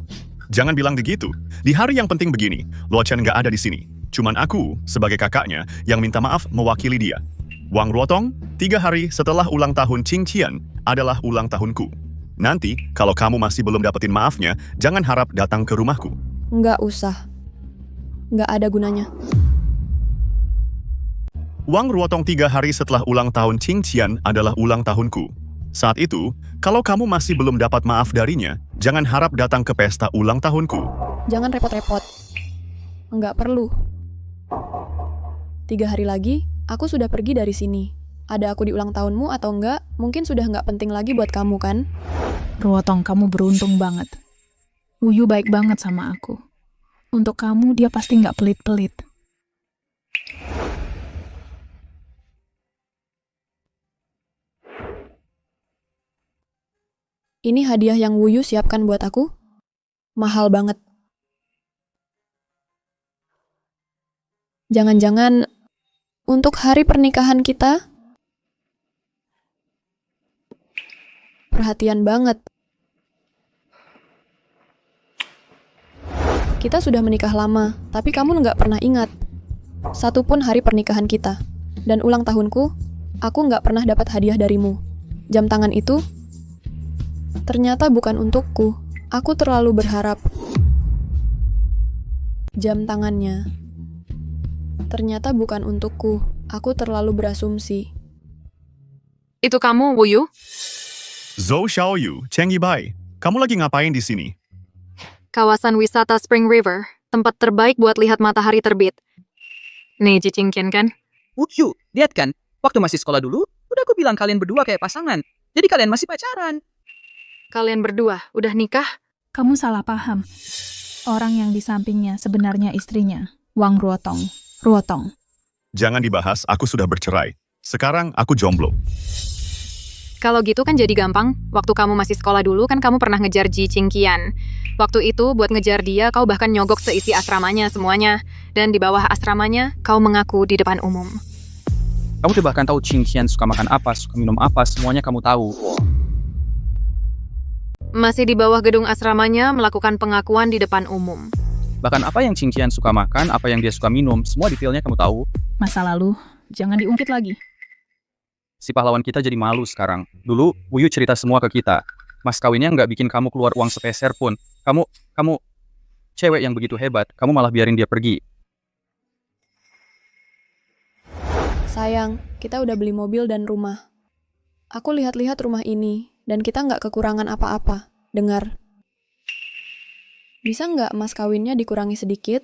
Jangan bilang begitu. Di hari yang penting begini, Luo Chen nggak ada di sini. Cuman aku, sebagai kakaknya, yang minta maaf mewakili dia. Wang Ruotong, 3 hari setelah ulang tahun Qingqian adalah ulang tahunku. Nanti, kalau kamu masih belum dapetin maafnya, jangan harap datang ke rumahku. Nggak usah. Nggak ada gunanya. Wang Ruotong 3 hari setelah ulang tahun Qingqian adalah ulang tahunku. Saat itu, kalau kamu masih belum dapat maaf darinya, jangan harap datang ke pesta ulang tahunku. Jangan repot-repot. Nggak perlu. 3 hari lagi, aku sudah pergi dari sini. Ada aku di ulang tahunmu atau enggak, mungkin sudah nggak penting lagi buat kamu kan? Ruotong, kamu beruntung banget. Wuyu baik banget sama aku. Untuk kamu, dia pasti nggak pelit-pelit. Ini hadiah yang Wuyu siapkan buat aku. Mahal banget. Jangan-jangan untuk hari pernikahan kita? Perhatian banget. Kita sudah menikah lama, tapi kamu nggak pernah ingat. Satupun hari pernikahan kita. Dan ulang tahunku, aku nggak pernah dapat hadiah darimu. Jam tangan itu ternyata bukan untukku. Aku terlalu berharap. Jam tangannya ternyata bukan untukku. Aku terlalu berasumsi. Itu kamu, Wuyu? Zhou Xiaoyu, Cheng Yibai, kamu lagi ngapain di sini? Kawasan wisata Spring River, tempat terbaik buat lihat matahari terbit. Nih, Qingqian kan? Wuyu, lihat kan? Waktu masih sekolah dulu, udah aku bilang kalian berdua kayak pasangan. Jadi kalian masih pacaran. Kalian berdua udah nikah? Kamu salah paham. Orang yang di sampingnya sebenarnya istrinya, Wang Ruotong. Ruotong. Jangan dibahas, aku sudah bercerai. Sekarang aku jomblo. Kalau gitu kan jadi gampang. Waktu kamu masih sekolah dulu kan kamu pernah ngejar Ji Qingqian. Waktu itu buat ngejar dia kau bahkan nyogok seisi asramanya semuanya. Dan di bawah asramanya kau mengaku di depan umum. Kamu tuh bahkan tahu Qingqian suka makan apa, suka minum apa, semuanya kamu tahu. Masih di bawah gedung asramanya melakukan pengakuan di depan umum. Bahkan apa yang Qingqian suka makan, apa yang dia suka minum, semua detailnya kamu tahu. Masa lalu, jangan diungkit lagi. Si pahlawan kita jadi malu sekarang. Dulu, Wuyu cerita semua ke kita. Mas kawinnya nggak bikin kamu keluar uang sepeser pun. Kamu cewek yang begitu hebat, kamu malah biarin dia pergi. Sayang, kita udah beli mobil dan rumah. Aku lihat-lihat rumah ini, dan kita nggak kekurangan apa-apa. Dengar. Bisa nggak mas kawinnya dikurangi sedikit?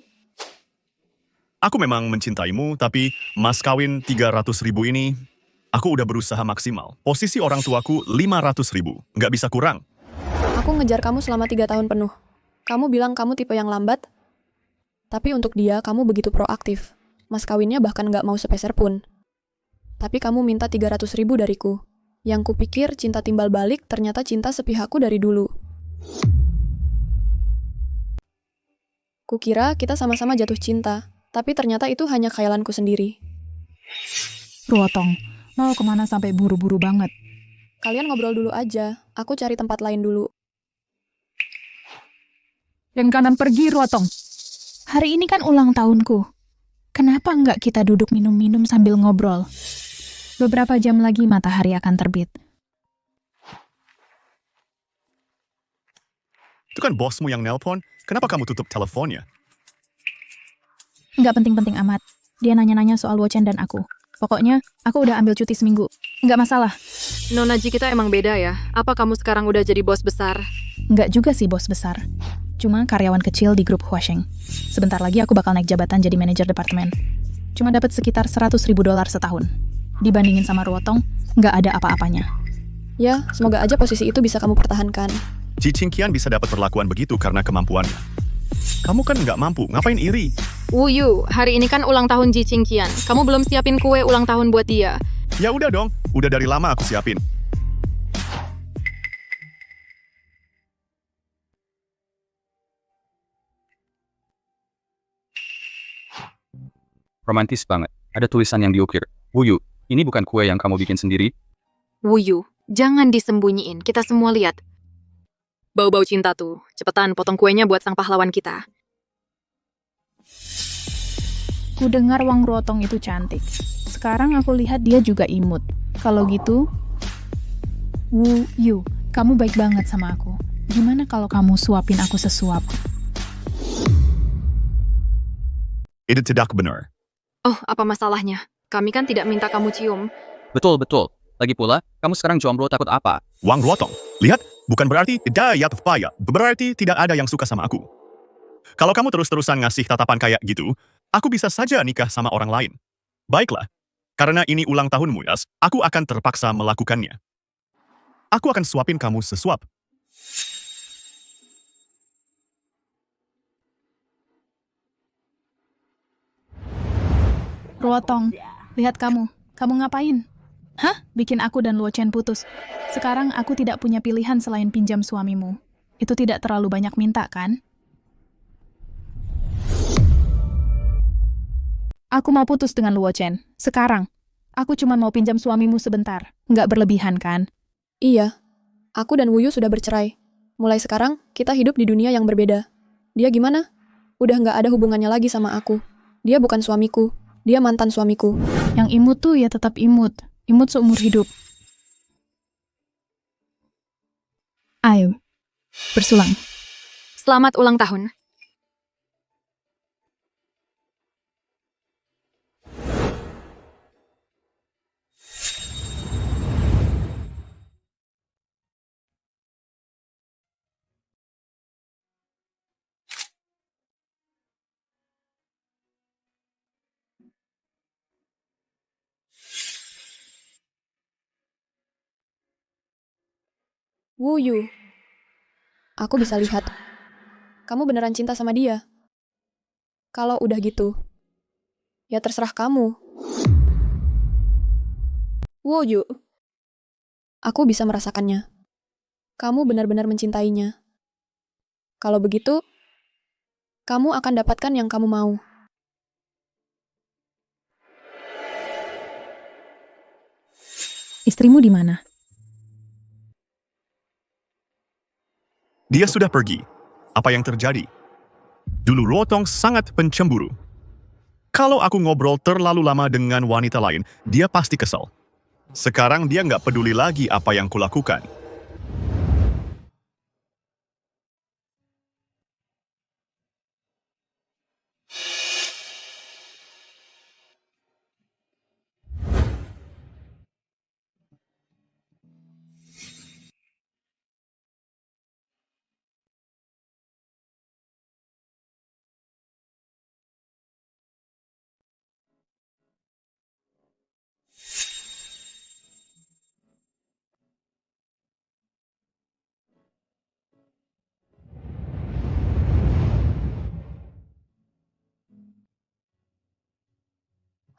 Aku memang mencintaimu, tapi mas kawin 300.000 ini, aku udah berusaha maksimal. Posisi orang tuaku 500.000, nggak bisa kurang. Aku ngejar kamu selama 3 tahun penuh. Kamu bilang kamu tipe yang lambat, tapi untuk dia kamu begitu proaktif. Mas kawinnya bahkan nggak mau sepeser pun. Tapi kamu minta 300.000 dariku. Yang kupikir cinta timbal balik ternyata cinta sepihakku dari dulu. Kukira kita sama-sama jatuh cinta, tapi ternyata itu hanya khayalanku sendiri. Ruotong, mau kemana sampai buru-buru banget? Kalian ngobrol dulu aja, aku cari tempat lain dulu. Yang kanan pergi, Ruotong. Hari ini kan ulang tahunku. Kenapa nggak kita duduk minum-minum sambil ngobrol? Beberapa jam lagi matahari akan terbit. Itu kan bosmu yang nelpon, kenapa kamu tutup teleponnya? Nggak penting-penting amat. Dia nanya-nanya soal Wochen dan aku. Pokoknya, aku udah ambil cuti seminggu. Nggak masalah. Nona Ji kita emang beda ya. Apa kamu sekarang udah jadi bos besar? Nggak juga sih bos besar. Cuma karyawan kecil di grup Huasheng. Sebentar lagi aku bakal naik jabatan jadi manajer departemen. Cuma dapat sekitar $100.000 setahun. Dibandingin sama Ruotong, nggak ada apa-apanya. Ya, semoga aja posisi itu bisa kamu pertahankan. Ji Qingqian bisa dapat perlakuan begitu karena kemampuannya. Kamu kan nggak mampu, ngapain iri? Wuyu, hari ini kan ulang tahun Ji Qingqian. Kamu belum siapin kue ulang tahun buat dia. Ya udah dong, udah dari lama aku siapin. Romantis banget. Ada tulisan yang diukir. Wuyu, ini bukan kue yang kamu bikin sendiri. Wuyu, jangan disembunyiin. Kita semua lihat. Bau-bau cinta tuh. Cepetan potong kuenya buat sang pahlawan kita. Ku dengar Wang Ruotong itu cantik. Sekarang aku lihat dia juga imut. Kalau gitu, Yu, kamu baik banget sama aku. Gimana kalau kamu suapin aku sesuap? Itu tidak benar. Oh, apa masalahnya? Kami kan tidak minta kamu cium. Betul. Lagi pula, kamu sekarang jomblo takut apa? Wang Ruotong, lihat, bukan berarti daya payah, berarti tidak ada yang suka sama aku. Kalau kamu terus-terusan ngasih tatapan kayak gitu, aku bisa saja nikah sama orang lain. Baiklah, karena ini ulang tahunmu, Yas, aku akan terpaksa melakukannya. Aku akan suapin kamu sesuap. Ruotong, lihat kamu. Kamu ngapain? Hah? Bikin aku dan Luo Chen putus. Sekarang aku tidak punya pilihan selain pinjam suamimu. Itu tidak terlalu banyak minta, kan? Aku mau putus dengan Luo Chen. Sekarang. Aku cuma mau pinjam suamimu sebentar. Nggak berlebihan, kan? Iya, aku dan Wuyu sudah bercerai. Mulai sekarang, kita hidup di dunia yang berbeda. Dia gimana? Udah nggak ada hubungannya lagi sama aku. Dia bukan suamiku. Dia mantan suamiku. Yang imut tuh ya tetap imut. Imut seumur hidup. Ayo, bersulang. Selamat ulang tahun. Wuyu. Aku bisa lihat. Kamu beneran cinta sama dia. Kalau udah gitu, ya terserah kamu. Wuyu. Aku bisa merasakannya. Kamu benar-benar mencintainya. Kalau begitu, kamu akan dapatkan yang kamu mau. Istrimu di mana? Dia sudah pergi. Apa yang terjadi? Dulu Ruotong sangat pencemburu. Kalau aku ngobrol terlalu lama dengan wanita lain, dia pasti kesal. Sekarang dia nggak peduli lagi apa yang kulakukan.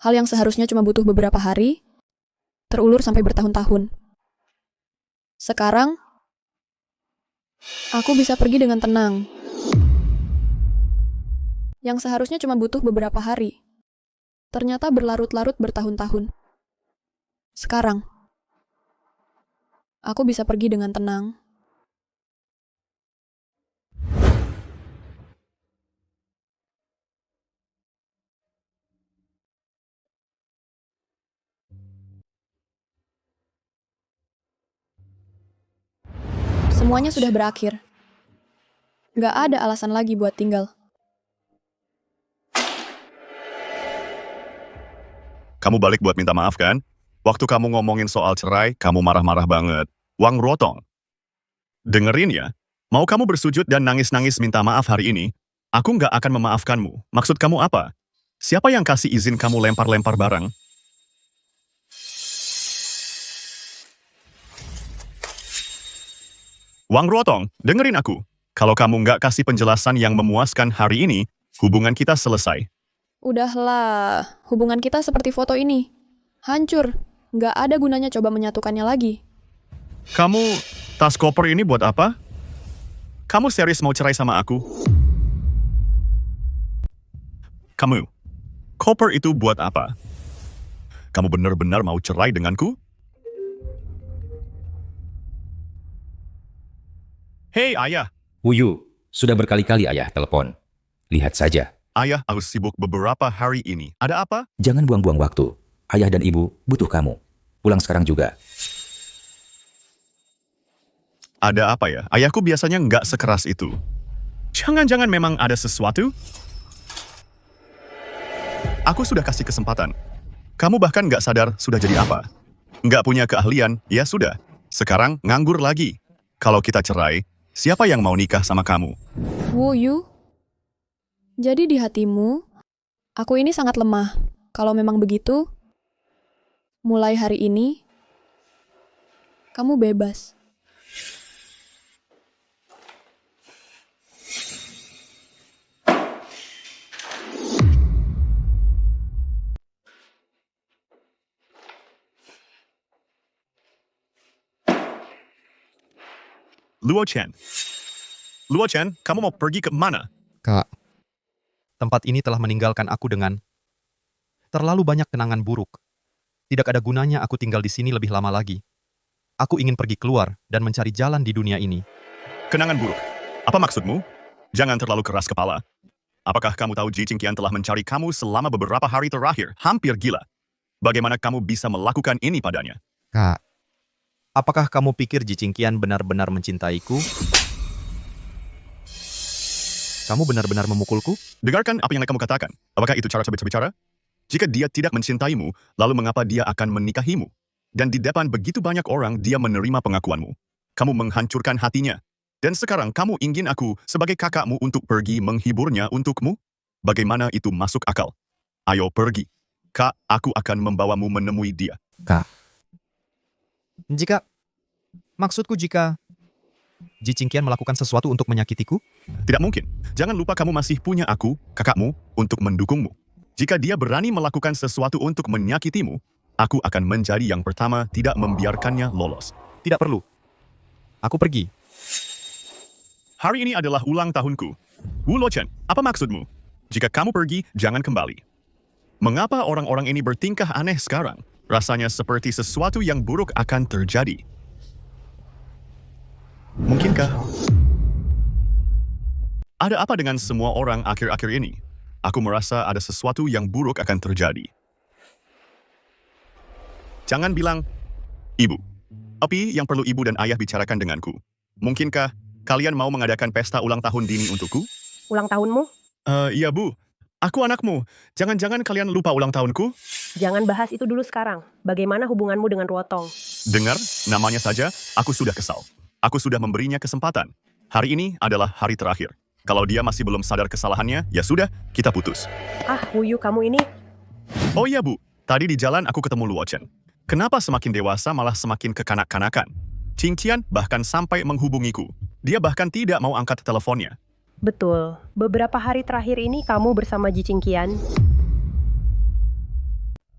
Hal yang seharusnya cuma butuh beberapa hari, terulur sampai bertahun-tahun. Sekarang, aku bisa pergi dengan tenang. Yang seharusnya cuma butuh beberapa hari, ternyata berlarut-larut bertahun-tahun. Sekarang, aku bisa pergi dengan tenang. Semuanya sudah berakhir. Gak ada alasan lagi buat tinggal. Kamu balik buat minta maaf kan? Waktu kamu ngomongin soal cerai, kamu marah-marah banget. Wang Ruotong. Dengerin ya, mau kamu bersujud dan nangis-nangis minta maaf hari ini, aku nggak akan memaafkanmu. Maksud kamu apa? Siapa yang kasih izin kamu lempar-lempar barang? Wang Ruotong, dengerin aku. Kalau kamu nggak kasih penjelasan yang memuaskan hari ini, hubungan kita selesai. Udahlah, hubungan kita seperti foto ini. Hancur, nggak ada gunanya coba menyatukannya lagi. Kamu, tas koper ini buat apa? Kamu serius mau cerai sama aku? Kamu, koper itu buat apa? Kamu benar-benar mau cerai denganku? Hei ayah, Wuyu, sudah berkali-kali ayah telepon. Lihat saja. ayah harus sibuk beberapa hari ini. Ada apa? Jangan buang-buang waktu. Ayah dan ibu butuh kamu. Pulang sekarang juga. Ada apa ya? Ayahku biasanya nggak sekeras itu. Jangan-jangan memang ada sesuatu? Aku sudah kasih kesempatan. Kamu bahkan nggak sadar sudah jadi apa. Nggak punya keahlian, ya sudah. Sekarang nganggur lagi. Kalau kita cerai, siapa yang mau nikah sama kamu? Wu Yu, jadi di hatimu, aku ini sangat lemah. Kalau memang begitu, mulai hari ini, kamu bebas. Luo Chen. Luo Chen, kamu mau pergi ke mana? Kak, tempat ini telah meninggalkan aku dengan terlalu banyak kenangan buruk. Tidak ada gunanya aku tinggal di sini lebih lama lagi. Aku ingin pergi keluar dan mencari jalan di dunia ini. Kenangan buruk. Apa maksudmu? Jangan terlalu keras kepala. Apakah kamu tahu Ji Qingqian telah mencari kamu selama beberapa hari terakhir? Hampir gila. Bagaimana kamu bisa melakukan ini padanya? Kak, apakah kamu pikir Ji Qingqian benar-benar mencintaiku? Kamu benar-benar memukulku? Dengarkan apa yang kamu katakan. Apakah itu cara berbicara? Jika dia tidak mencintaimu, lalu mengapa dia akan menikahimu? Dan di depan begitu banyak orang, dia menerima pengakuanmu. Kamu menghancurkan hatinya. Dan sekarang kamu ingin aku sebagai kakakmu untuk pergi menghiburnya untukmu? Bagaimana itu masuk akal? Ayo pergi. Kak, aku akan membawamu menemui dia. Kak, maksudku jika Ji Qingqian melakukan sesuatu untuk menyakitiku? Tidak mungkin. Jangan lupa kamu masih punya aku, kakakmu, untuk mendukungmu. Jika dia berani melakukan sesuatu untuk menyakitimu, aku akan menjadi yang pertama tidak membiarkannya lolos. Tidak perlu. Aku pergi. Hari ini adalah ulang tahunku. Wu Luochen, apa maksudmu? Jika kamu pergi, jangan kembali. Mengapa orang-orang ini bertingkah aneh sekarang? Rasanya seperti sesuatu yang buruk akan terjadi. Mungkinkah? Ada apa dengan semua orang akhir-akhir ini? Aku merasa ada sesuatu yang buruk akan terjadi. Jangan bilang, Ibu. Tapi yang perlu ibu dan ayah bicarakan denganku. Mungkinkah kalian mau mengadakan pesta ulang tahun dini untukku? Ulang tahunmu? Iya Bu. Aku anakmu. Jangan-jangan kalian lupa ulang tahunku? Jangan bahas itu dulu sekarang. Bagaimana hubunganmu dengan Ruotong? Dengar, namanya saja, aku sudah kesal. Aku sudah memberinya kesempatan. Hari ini adalah hari terakhir. Kalau dia masih belum sadar kesalahannya, ya sudah, kita putus. Ah, Wu Yu, kamu ini... Oh iya Bu, tadi di jalan aku ketemu Luo Chen. Kenapa semakin dewasa malah semakin kekanak-kanakan? Qingqian bahkan sampai menghubungiku. Dia bahkan tidak mau angkat teleponnya. Betul. Beberapa hari terakhir ini kamu bersama Ji Qingqian.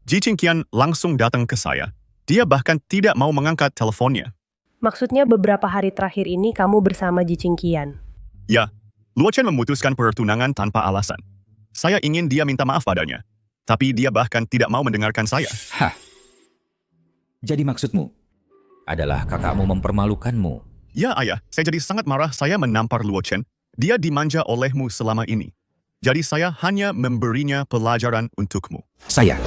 Ji Qingqian langsung datang ke saya. Dia bahkan tidak mau mengangkat teleponnya. Maksudnya beberapa hari terakhir ini kamu bersama Ji Qingqian. Ya, Luo Chen memutuskan pertunangan tanpa alasan. Saya ingin dia minta maaf padanya. Tapi dia bahkan tidak mau mendengarkan saya. Hah. Jadi maksudmu adalah kakakmu mempermalukanmu? Ya ayah, saya jadi sangat marah saya menampar Luo Chen. Dia dimanja olehmu selama ini. Jadi saya hanya memberinya pelajaran untukmu. Saya?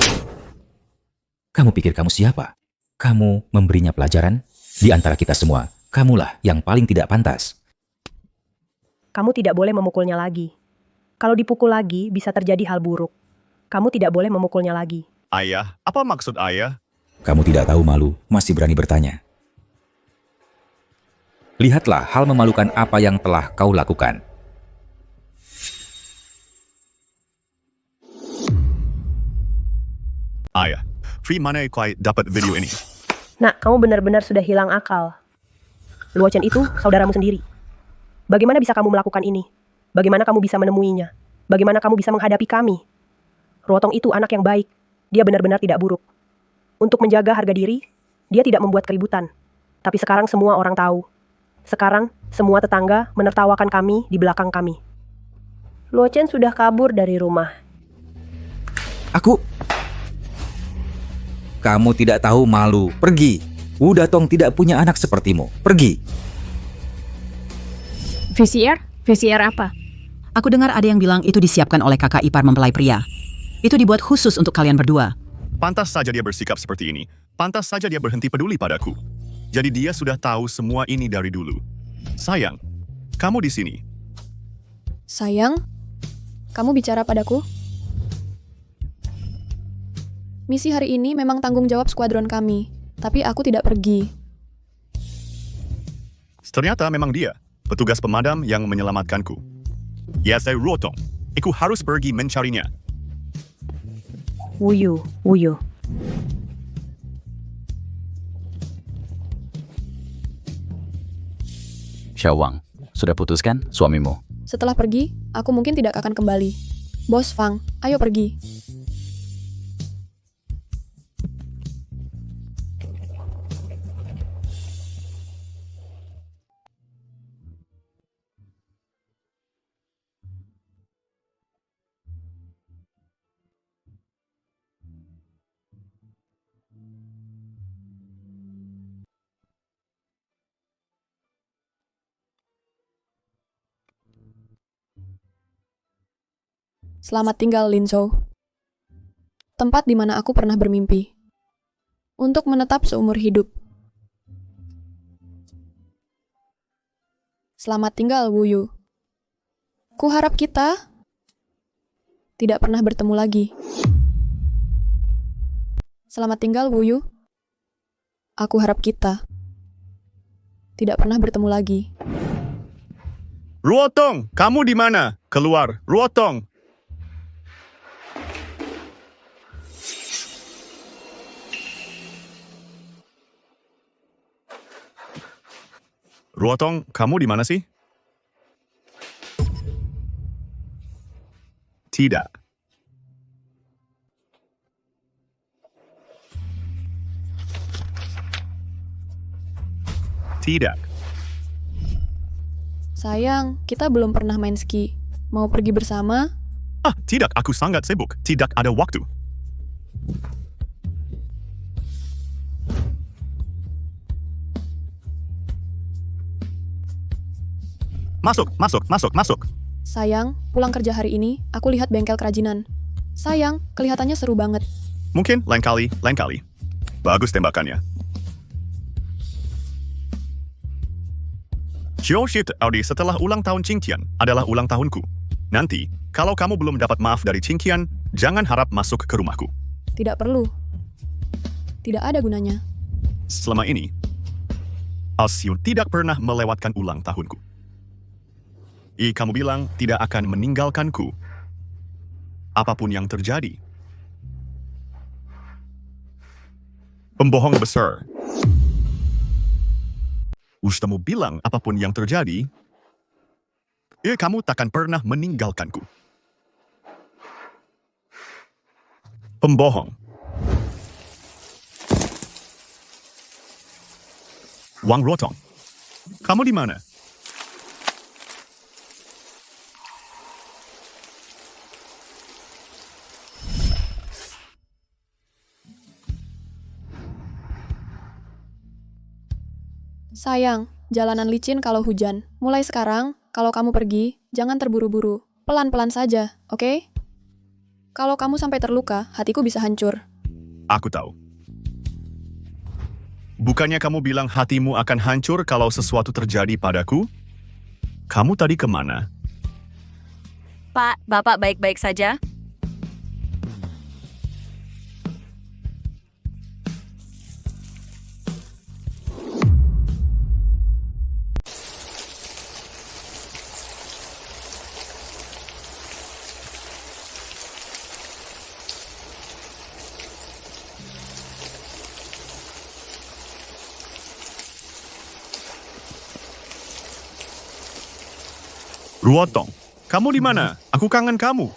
Kamu pikir kamu siapa? Kamu memberinya pelajaran? Di antara kita semua, kamulah yang paling tidak pantas. Kamu tidak boleh memukulnya lagi. Kalau dipukul lagi, bisa terjadi hal buruk. Kamu tidak boleh memukulnya lagi. Ayah, apa maksud ayah? Kamu tidak tahu malu, masih berani bertanya. Lihatlah hal memalukan apa yang telah kau lakukan. Ayah, Free mana kau dapat video ini? Nak, kamu benar-benar sudah hilang akal. Luo Chen itu saudaramu sendiri. Bagaimana bisa kamu melakukan ini? Bagaimana kamu bisa menemuinya? Bagaimana kamu bisa menghadapi kami? Ruotong itu anak yang baik. Dia benar-benar tidak buruk. Untuk menjaga harga diri, dia tidak membuat keributan. Tapi sekarang semua orang tahu. Sekarang, semua tetangga menertawakan kami di belakang kami. Luo Chen sudah kabur dari rumah. Kamu tidak tahu malu. Pergi. Wu Datong tidak punya anak sepertimu. Pergi. VCR? VCR apa? Aku dengar ada yang bilang itu disiapkan oleh kakak ipar mempelai pria. Itu dibuat khusus untuk kalian berdua. Pantas saja dia bersikap seperti ini. Pantas saja dia berhenti peduli padaku. Jadi dia sudah tahu semua ini dari dulu. Sayang, kamu di sini. Sayang, kamu bicara padaku? Misi hari ini memang tanggung jawab skuadron kami, tapi aku tidak pergi. Ternyata memang dia, petugas pemadam yang menyelamatkanku. Ya, saya Ruotong. Aku harus pergi mencarinya. Wuyu. Xiaowang, sudah putuskan suamimu? Setelah pergi, aku mungkin tidak akan kembali. Bos Fang, ayo pergi. Selamat tinggal, Lin Zhou. Tempat di mana aku pernah bermimpi. Untuk menetap seumur hidup. Selamat tinggal, Wu Yu. Kuharap kita tidak pernah bertemu lagi. Selamat tinggal, Wu Yu. Aku harap kita tidak pernah bertemu lagi. Ruotong, kamu di mana? Keluar, Ruotong. Ruotong, kamu di mana sih? Tidak. Tidak. Sayang, kita belum pernah main ski. Mau pergi bersama? Ah, tidak, aku sangat sibuk. Tidak ada waktu. Masuk. Sayang, pulang kerja hari ini, aku lihat bengkel kerajinan. Sayang, kelihatannya seru banget. Mungkin lain kali. Bagus tembakannya. Xiao Shift Audi setelah ulang tahun Qingqian adalah ulang tahunku. Nanti, kalau kamu belum dapat maaf dari Qingqian, jangan harap masuk ke rumahku. Tidak perlu. Tidak ada gunanya. Selama ini, Alsiun tidak pernah melewatkan ulang tahunku. Kamu bilang tidak akan meninggalkanku. Apapun yang terjadi. Pembohong besar. Ustamu bilang apapun yang terjadi, kamu takkan pernah meninggalkanku. Pembohong. Wang Ruotong, kamu di mana? Sayang, jalanan licin kalau hujan. Mulai sekarang, kalau kamu pergi, jangan terburu-buru. Pelan-pelan saja, oke? Kalau kamu sampai terluka, hatiku bisa hancur. Aku tahu. Bukannya kamu bilang hatimu akan hancur kalau sesuatu terjadi padaku? Kamu tadi kemana? Pak, Bapak baik-baik saja? Ruotong, kamu di mana? Aku kangen kamu.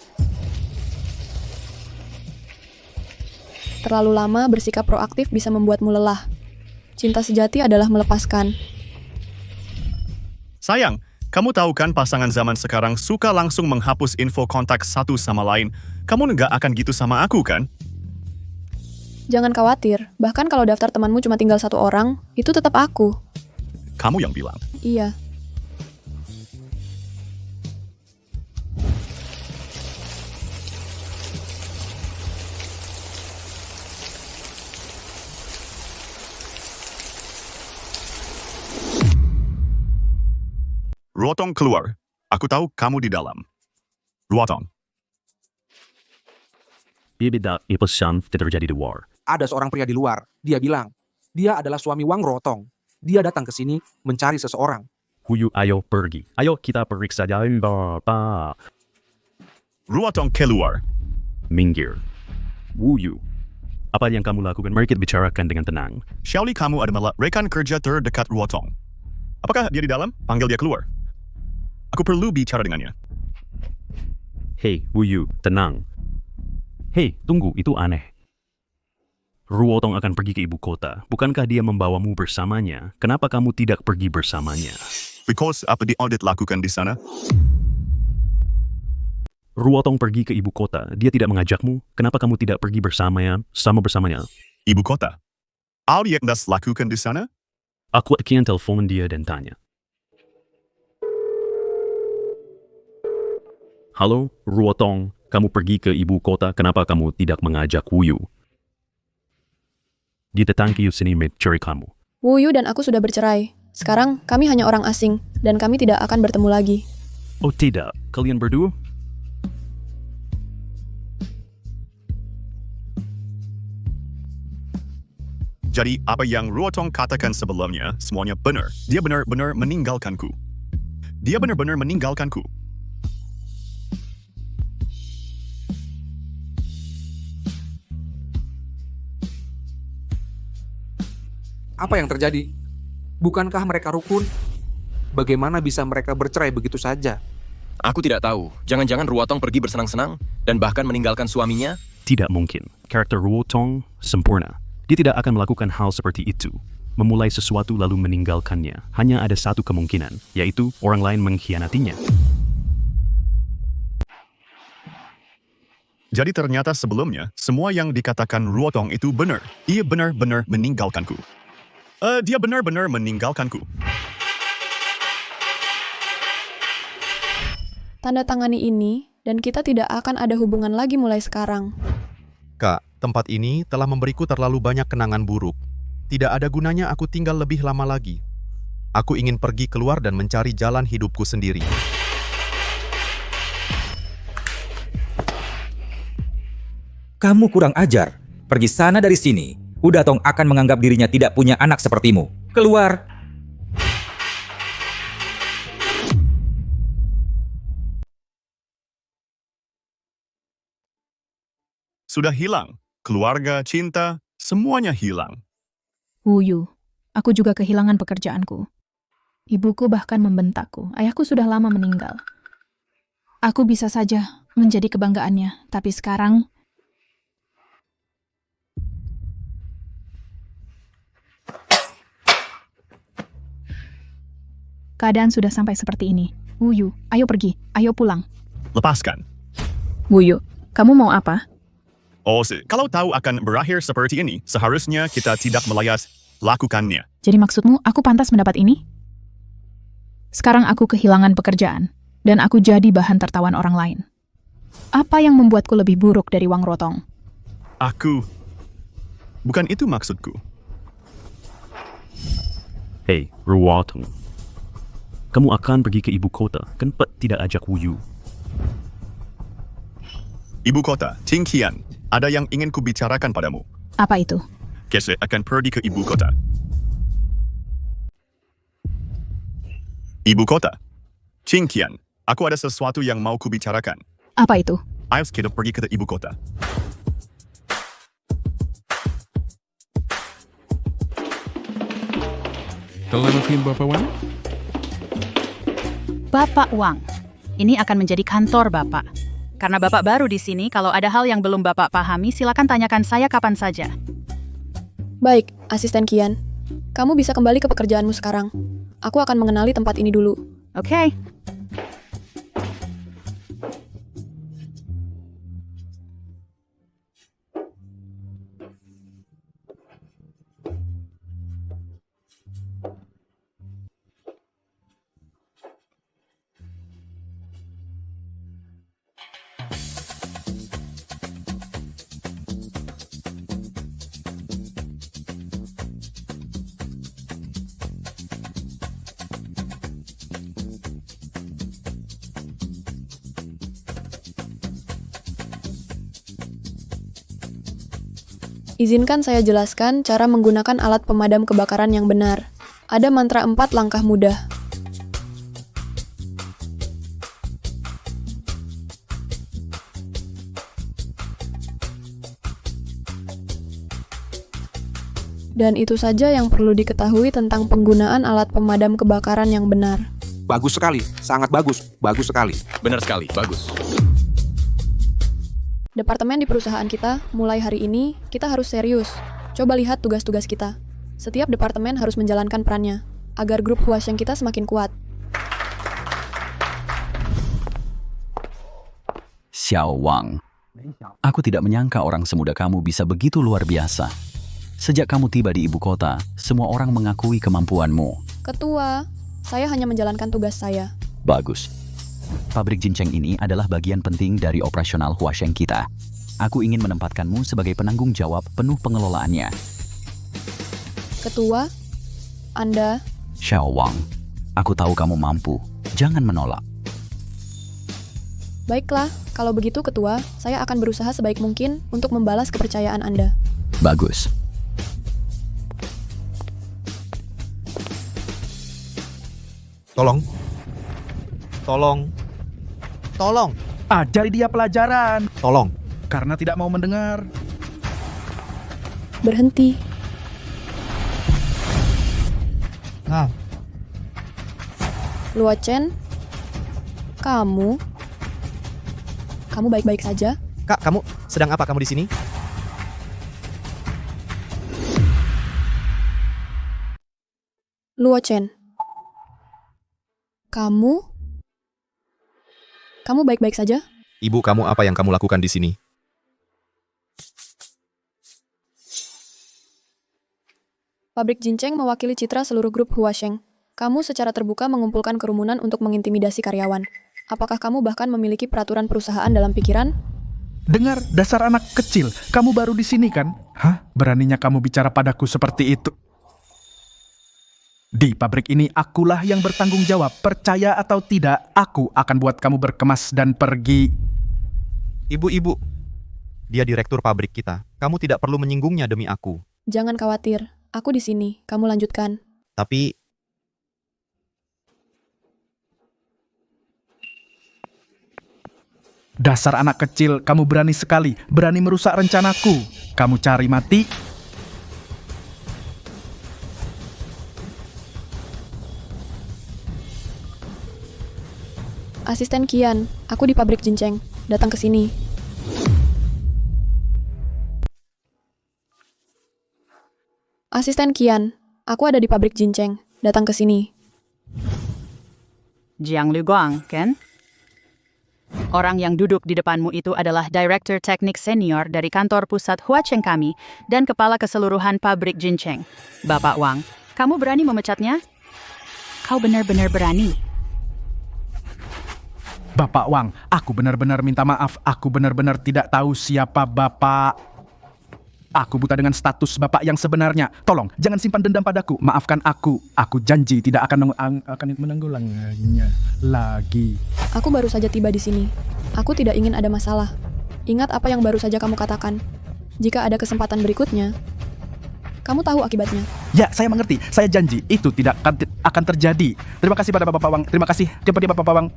Terlalu lama bersikap proaktif bisa membuatmu lelah. Cinta sejati adalah melepaskan. Sayang, kamu tahu kan pasangan zaman sekarang suka langsung menghapus info kontak satu sama lain. Kamu nggak akan gitu sama aku kan? Jangan khawatir, bahkan kalau daftar temanmu cuma tinggal 1 orang, itu tetap aku. Kamu yang bilang. Iya. Ruotong keluar. Aku tahu kamu di dalam. Ruotong. Ibida ipesan terjadi di war. Ada seorang pria di luar. Dia bilang, dia adalah suami Wang Ruotong. Dia datang ke sini mencari seseorang. Huyu, ayo pergi. Ayo kita periksa jalan Bapak. Ruotong keluar. Minggir. Wuyu. Apa yang kamu lakukan? Mari kita bicarakan dengan tenang. Xiaoli, kamu adalah rekan kerja terdekat Ruotong. Apakah dia di dalam? Panggil dia keluar. Aku perlu bicara dengannya. Hei, Wuyu, tenang. Hei, tunggu, itu aneh. Ruotong akan pergi ke ibu kota. Bukankah dia membawamu bersamanya? Kenapa kamu tidak pergi bersamanya? Because apa di-audit lakukan di sana? Ruotong pergi ke ibu kota. Dia tidak mengajakmu. Kenapa kamu tidak pergi bersamanya? Ibu kota? Apa yang das lakukan di sana? Aku akan telepon dia dan tanya. Halo, Ruotong. Kamu pergi ke ibu kota. Kenapa kamu tidak mengajak Wuyu? Dia datang ke sini mencari kamu. Wuyu dan aku sudah bercerai. Sekarang kami hanya orang asing, dan kami tidak akan bertemu lagi. Oh tidak, kalian berdua? Jadi apa yang Ruotong katakan sebelumnya, semuanya benar. Dia benar-benar meninggalkanku. Dia benar-benar meninggalkanku. Apa yang terjadi? Bukankah mereka rukun? Bagaimana bisa mereka bercerai begitu saja? Aku tidak tahu. Jangan-jangan Ruotong pergi bersenang-senang dan bahkan meninggalkan suaminya? Tidak mungkin. Karakter Ruotong sempurna. Dia tidak akan melakukan hal seperti itu. Memulai sesuatu lalu meninggalkannya. Hanya ada satu kemungkinan, yaitu orang lain mengkhianatinya. Jadi ternyata sebelumnya, semua yang dikatakan Ruotong itu benar. Ia benar-benar meninggalkanku. Dia benar-benar meninggalkanku. Tanda tangani ini, dan kita tidak akan ada hubungan lagi mulai sekarang. Kak, tempat ini telah memberiku terlalu banyak kenangan buruk. Tidak ada gunanya aku tinggal lebih lama lagi. Aku ingin pergi keluar dan mencari jalan hidupku sendiri. Kamu kurang ajar. Pergi sana dari sini. Udatong akan menganggap dirinya tidak punya anak sepertimu. Keluar! Sudah hilang. Keluarga, cinta, semuanya hilang. Wuyu, aku juga kehilangan pekerjaanku. Ibuku bahkan membentakku. Ayahku sudah lama meninggal. Aku bisa saja menjadi kebanggaannya, tapi sekarang Keadaan sudah sampai seperti ini. Wuyu, ayo pergi. Ayo pulang. Lepaskan. Wuyu, kamu mau apa? Oh, kalau tahu akan berakhir seperti ini, seharusnya kita tidak melayas lakukannya. Jadi maksudmu aku pantas mendapat ini? Sekarang aku kehilangan pekerjaan, dan aku jadi bahan tertawan orang lain. Apa yang membuatku lebih buruk dari Wang Ruotong? Bukan itu maksudku. Hei, Ruotong. Kamu akan pergi ke ibu kota, kenapa tidak ajak Wuyu? Ibu kota, Qingqian, ada yang ingin kubicarakan padamu. Apa itu? Kese akan pergi ke ibu kota. Ibu kota, Qingqian, aku ada sesuatu yang mau kubicarakan. Apa itu? Ayo kita pergi ke ibu kota. Telepon Bapak Wang? Bapak Wang, ini akan menjadi kantor Bapak. Karena Bapak baru di sini, kalau ada hal yang belum Bapak pahami, silakan tanyakan saya kapan saja. Baik, Asisten Kian. Kamu bisa kembali ke pekerjaanmu sekarang. Aku akan mengenali tempat ini dulu. Oke. Izinkan saya jelaskan cara menggunakan alat pemadam kebakaran yang benar. Ada mantra 4 langkah mudah. Dan itu saja yang perlu diketahui tentang penggunaan alat pemadam kebakaran yang benar. Bagus sekali, sangat bagus, bagus sekali. Benar sekali, bagus. Departemen di perusahaan kita, mulai hari ini, kita harus serius. Coba lihat tugas-tugas kita. Setiap departemen harus menjalankan perannya, agar grup Huasheng kita semakin kuat. Xiao Wang, aku tidak menyangka orang semuda kamu bisa begitu luar biasa. Sejak kamu tiba di ibu kota, semua orang mengakui kemampuanmu. Ketua, saya hanya menjalankan tugas saya. Bagus. Pabrik Jincheng ini adalah bagian penting dari operasional Huasheng kita. Aku ingin menempatkanmu sebagai penanggung jawab penuh pengelolaannya. Ketua, Anda... Xiao Wang, aku tahu kamu mampu. Jangan menolak. Baiklah, kalau begitu Ketua, saya akan berusaha sebaik mungkin untuk membalas kepercayaan Anda. Bagus. Tolong. Ajari dia pelajaran. Tolong. Karena tidak mau mendengar. Berhenti. Nah. Luo Chen, kamu baik-baik saja? Kak, kamu sedang apa kamu di sini? Luo Chen, kamu baik-baik saja? Ibu kamu apa yang kamu lakukan di sini? Pabrik Jincheng mewakili citra seluruh grup Huasheng. Kamu secara terbuka mengumpulkan kerumunan untuk mengintimidasi karyawan. Apakah kamu bahkan memiliki peraturan perusahaan dalam pikiran? Dengar, dasar anak kecil. Kamu baru di sini kan? Hah? Beraninya kamu bicara padaku seperti itu? Di pabrik ini akulah yang bertanggung jawab. Percaya atau tidak, aku akan buat kamu berkemas dan pergi. Ibu, dia direktur pabrik kita. Kamu tidak perlu menyinggungnya demi aku. Jangan khawatir, aku di sini. Kamu lanjutkan. Tapi... Dasar anak kecil, kamu berani sekali. Berani merusak rencanaku. Kamu cari mati? Asisten Kian, aku di pabrik Jincheng. Datang ke sini. Asisten Kian, aku ada di pabrik Jincheng. Datang ke sini. Jiang Luguang, kan? Orang yang duduk di depanmu itu adalah Director Teknik Senior dari kantor pusat Huacheng kami dan kepala keseluruhan pabrik Jincheng. Bapak Wang, kamu berani memecatnya? Kau benar-benar berani. Bapak Wang, aku benar-benar minta maaf. Aku benar-benar tidak tahu siapa Bapak. Aku buta dengan status Bapak yang sebenarnya. Tolong, jangan simpan dendam padaku. Maafkan aku. Aku janji tidak akan menanggulanginya lagi. Aku baru saja tiba di sini. Aku tidak ingin ada masalah. Ingat apa yang baru saja kamu katakan. Jika ada kesempatan berikutnya, kamu tahu akibatnya. Ya, saya mengerti. Saya janji itu tidak akan terjadi. Terima kasih pada Bapak Wang. Terima kasih. Jumpa di Bapak Wang.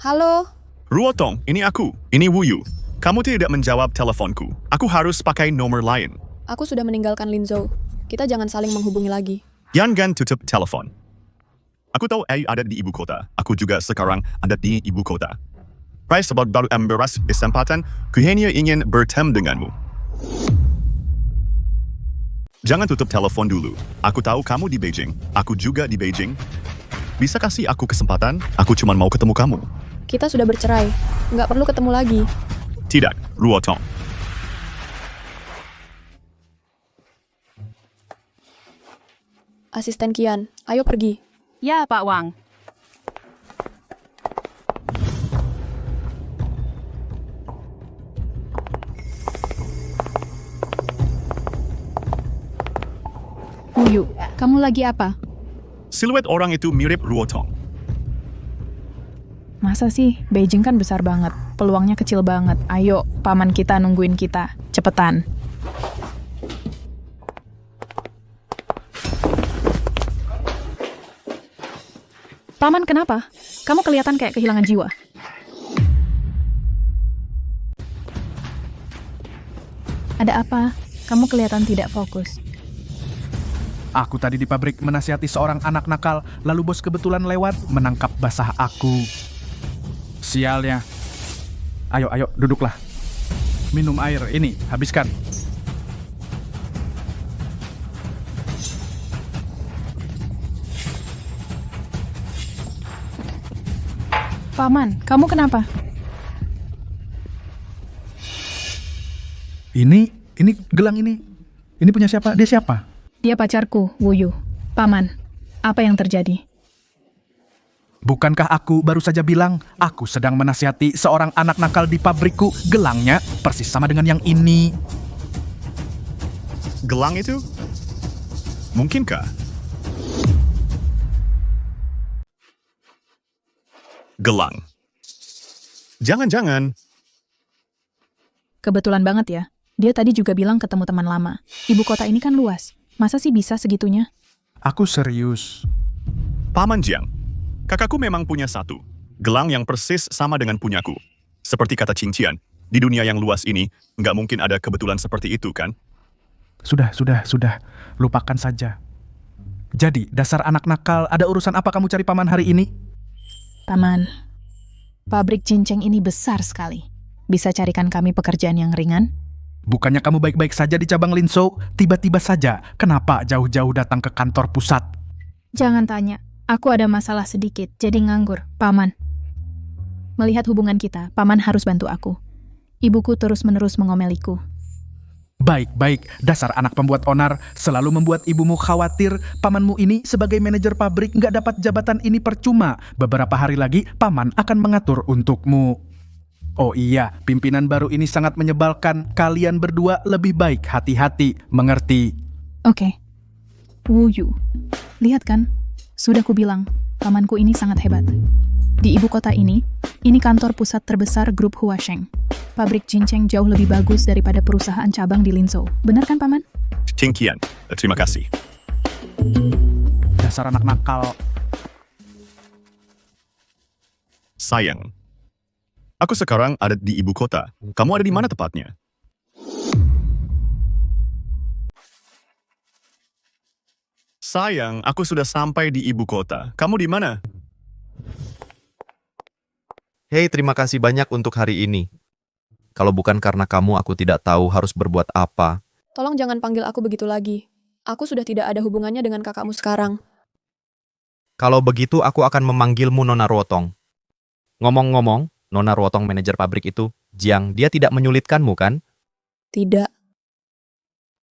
Halo? Ruotong, ini aku. Ini Wuyu. Kamu tidak menjawab teleponku. Aku harus pakai nomor lain. Aku sudah meninggalkan Linzhou. Kita jangan saling menghubungi lagi. Jangan tutup telepon. Aku tahu Ayu ada di ibu kota. Aku juga sekarang ada di ibu kota. Price sebab baru emberas kesempatan, ku hanya ingin bertemu denganmu. Jangan tutup telepon dulu. Aku tahu kamu di Beijing. Aku juga di Beijing. Bisa kasih aku kesempatan? Aku cuma mau ketemu kamu. Kita sudah bercerai. Nggak perlu ketemu lagi. Tidak, Ruotong. Asisten Kian, ayo pergi. Ya, Pak Wang. Wuyu, kamu lagi apa? Siluet orang itu mirip Ruotong. Masa sih? Beijing kan besar banget. Peluangnya kecil banget. Ayo, paman kita nungguin kita. Cepetan. Paman, kenapa? Kamu kelihatan kayak kehilangan jiwa. Ada apa? Kamu kelihatan tidak fokus. Aku tadi di pabrik menasihati seorang anak nakal, lalu bos kebetulan lewat menangkap basah aku. Sialnya. Ayo, duduklah. Minum air, ini, habiskan. Paman, kamu kenapa? Ini gelang ini. Ini punya siapa? Dia siapa? Dia pacarku, Wuyu. Paman, apa yang terjadi? Bukankah aku baru saja bilang, aku sedang menasihati seorang anak nakal di pabrikku, gelangnya persis sama dengan yang ini. Gelang itu? Mungkinkah? Gelang. Jangan-jangan. Kebetulan banget ya. Dia tadi juga bilang ketemu teman lama. Ibu kota ini kan luas. Masa sih bisa segitunya? Aku serius. Paman Jiang, kakakku memang punya satu. Gelang yang persis sama dengan punyaku. Seperti kata Cincian, di dunia yang luas ini, nggak mungkin ada kebetulan seperti itu, kan? Sudah. Lupakan saja. Jadi, dasar anak nakal, ada urusan apa kamu cari paman hari ini? Paman, pabrik cinceng ini besar sekali. Bisa carikan kami pekerjaan yang ringan? Bukannya kamu baik-baik saja di cabang Linzhou, tiba-tiba saja, kenapa jauh-jauh datang ke kantor pusat? Jangan tanya, aku ada masalah sedikit, jadi nganggur, Paman. Melihat hubungan kita, Paman harus bantu aku. Ibuku terus-menerus mengomeliku. Baik, dasar anak pembuat onar, selalu membuat ibumu khawatir. Pamanmu ini sebagai manajer pabrik nggak dapat jabatan ini percuma. Beberapa hari lagi, Paman akan mengatur untukmu. Oh iya, pimpinan baru ini sangat menyebalkan. Kalian berdua lebih baik hati-hati, mengerti? Oke. Wuyu, lihat kan? Sudah kubilang, pamanku ini sangat hebat. Di ibu kota ini kantor pusat terbesar grup Huacheng. Pabrik cinceng jauh lebih bagus daripada perusahaan cabang di Linzhou. Benar kan, Paman? Cincian, terima kasih. Dasar anak nakal. Sayang. Aku sekarang ada di ibu kota. Kamu ada di mana tepatnya? Sayang, aku sudah sampai di ibu kota. Kamu di mana? Hei, terima kasih banyak untuk hari ini. Kalau bukan karena kamu, aku tidak tahu harus berbuat apa. Tolong jangan panggil aku begitu lagi. Aku sudah tidak ada hubungannya dengan kakakmu sekarang. Kalau begitu, aku akan memanggilmu Nona Ruotong. Ngomong-ngomong, Nona Ruotong manajer pabrik itu, Jiang, dia tidak menyulitkanmu kan? Tidak.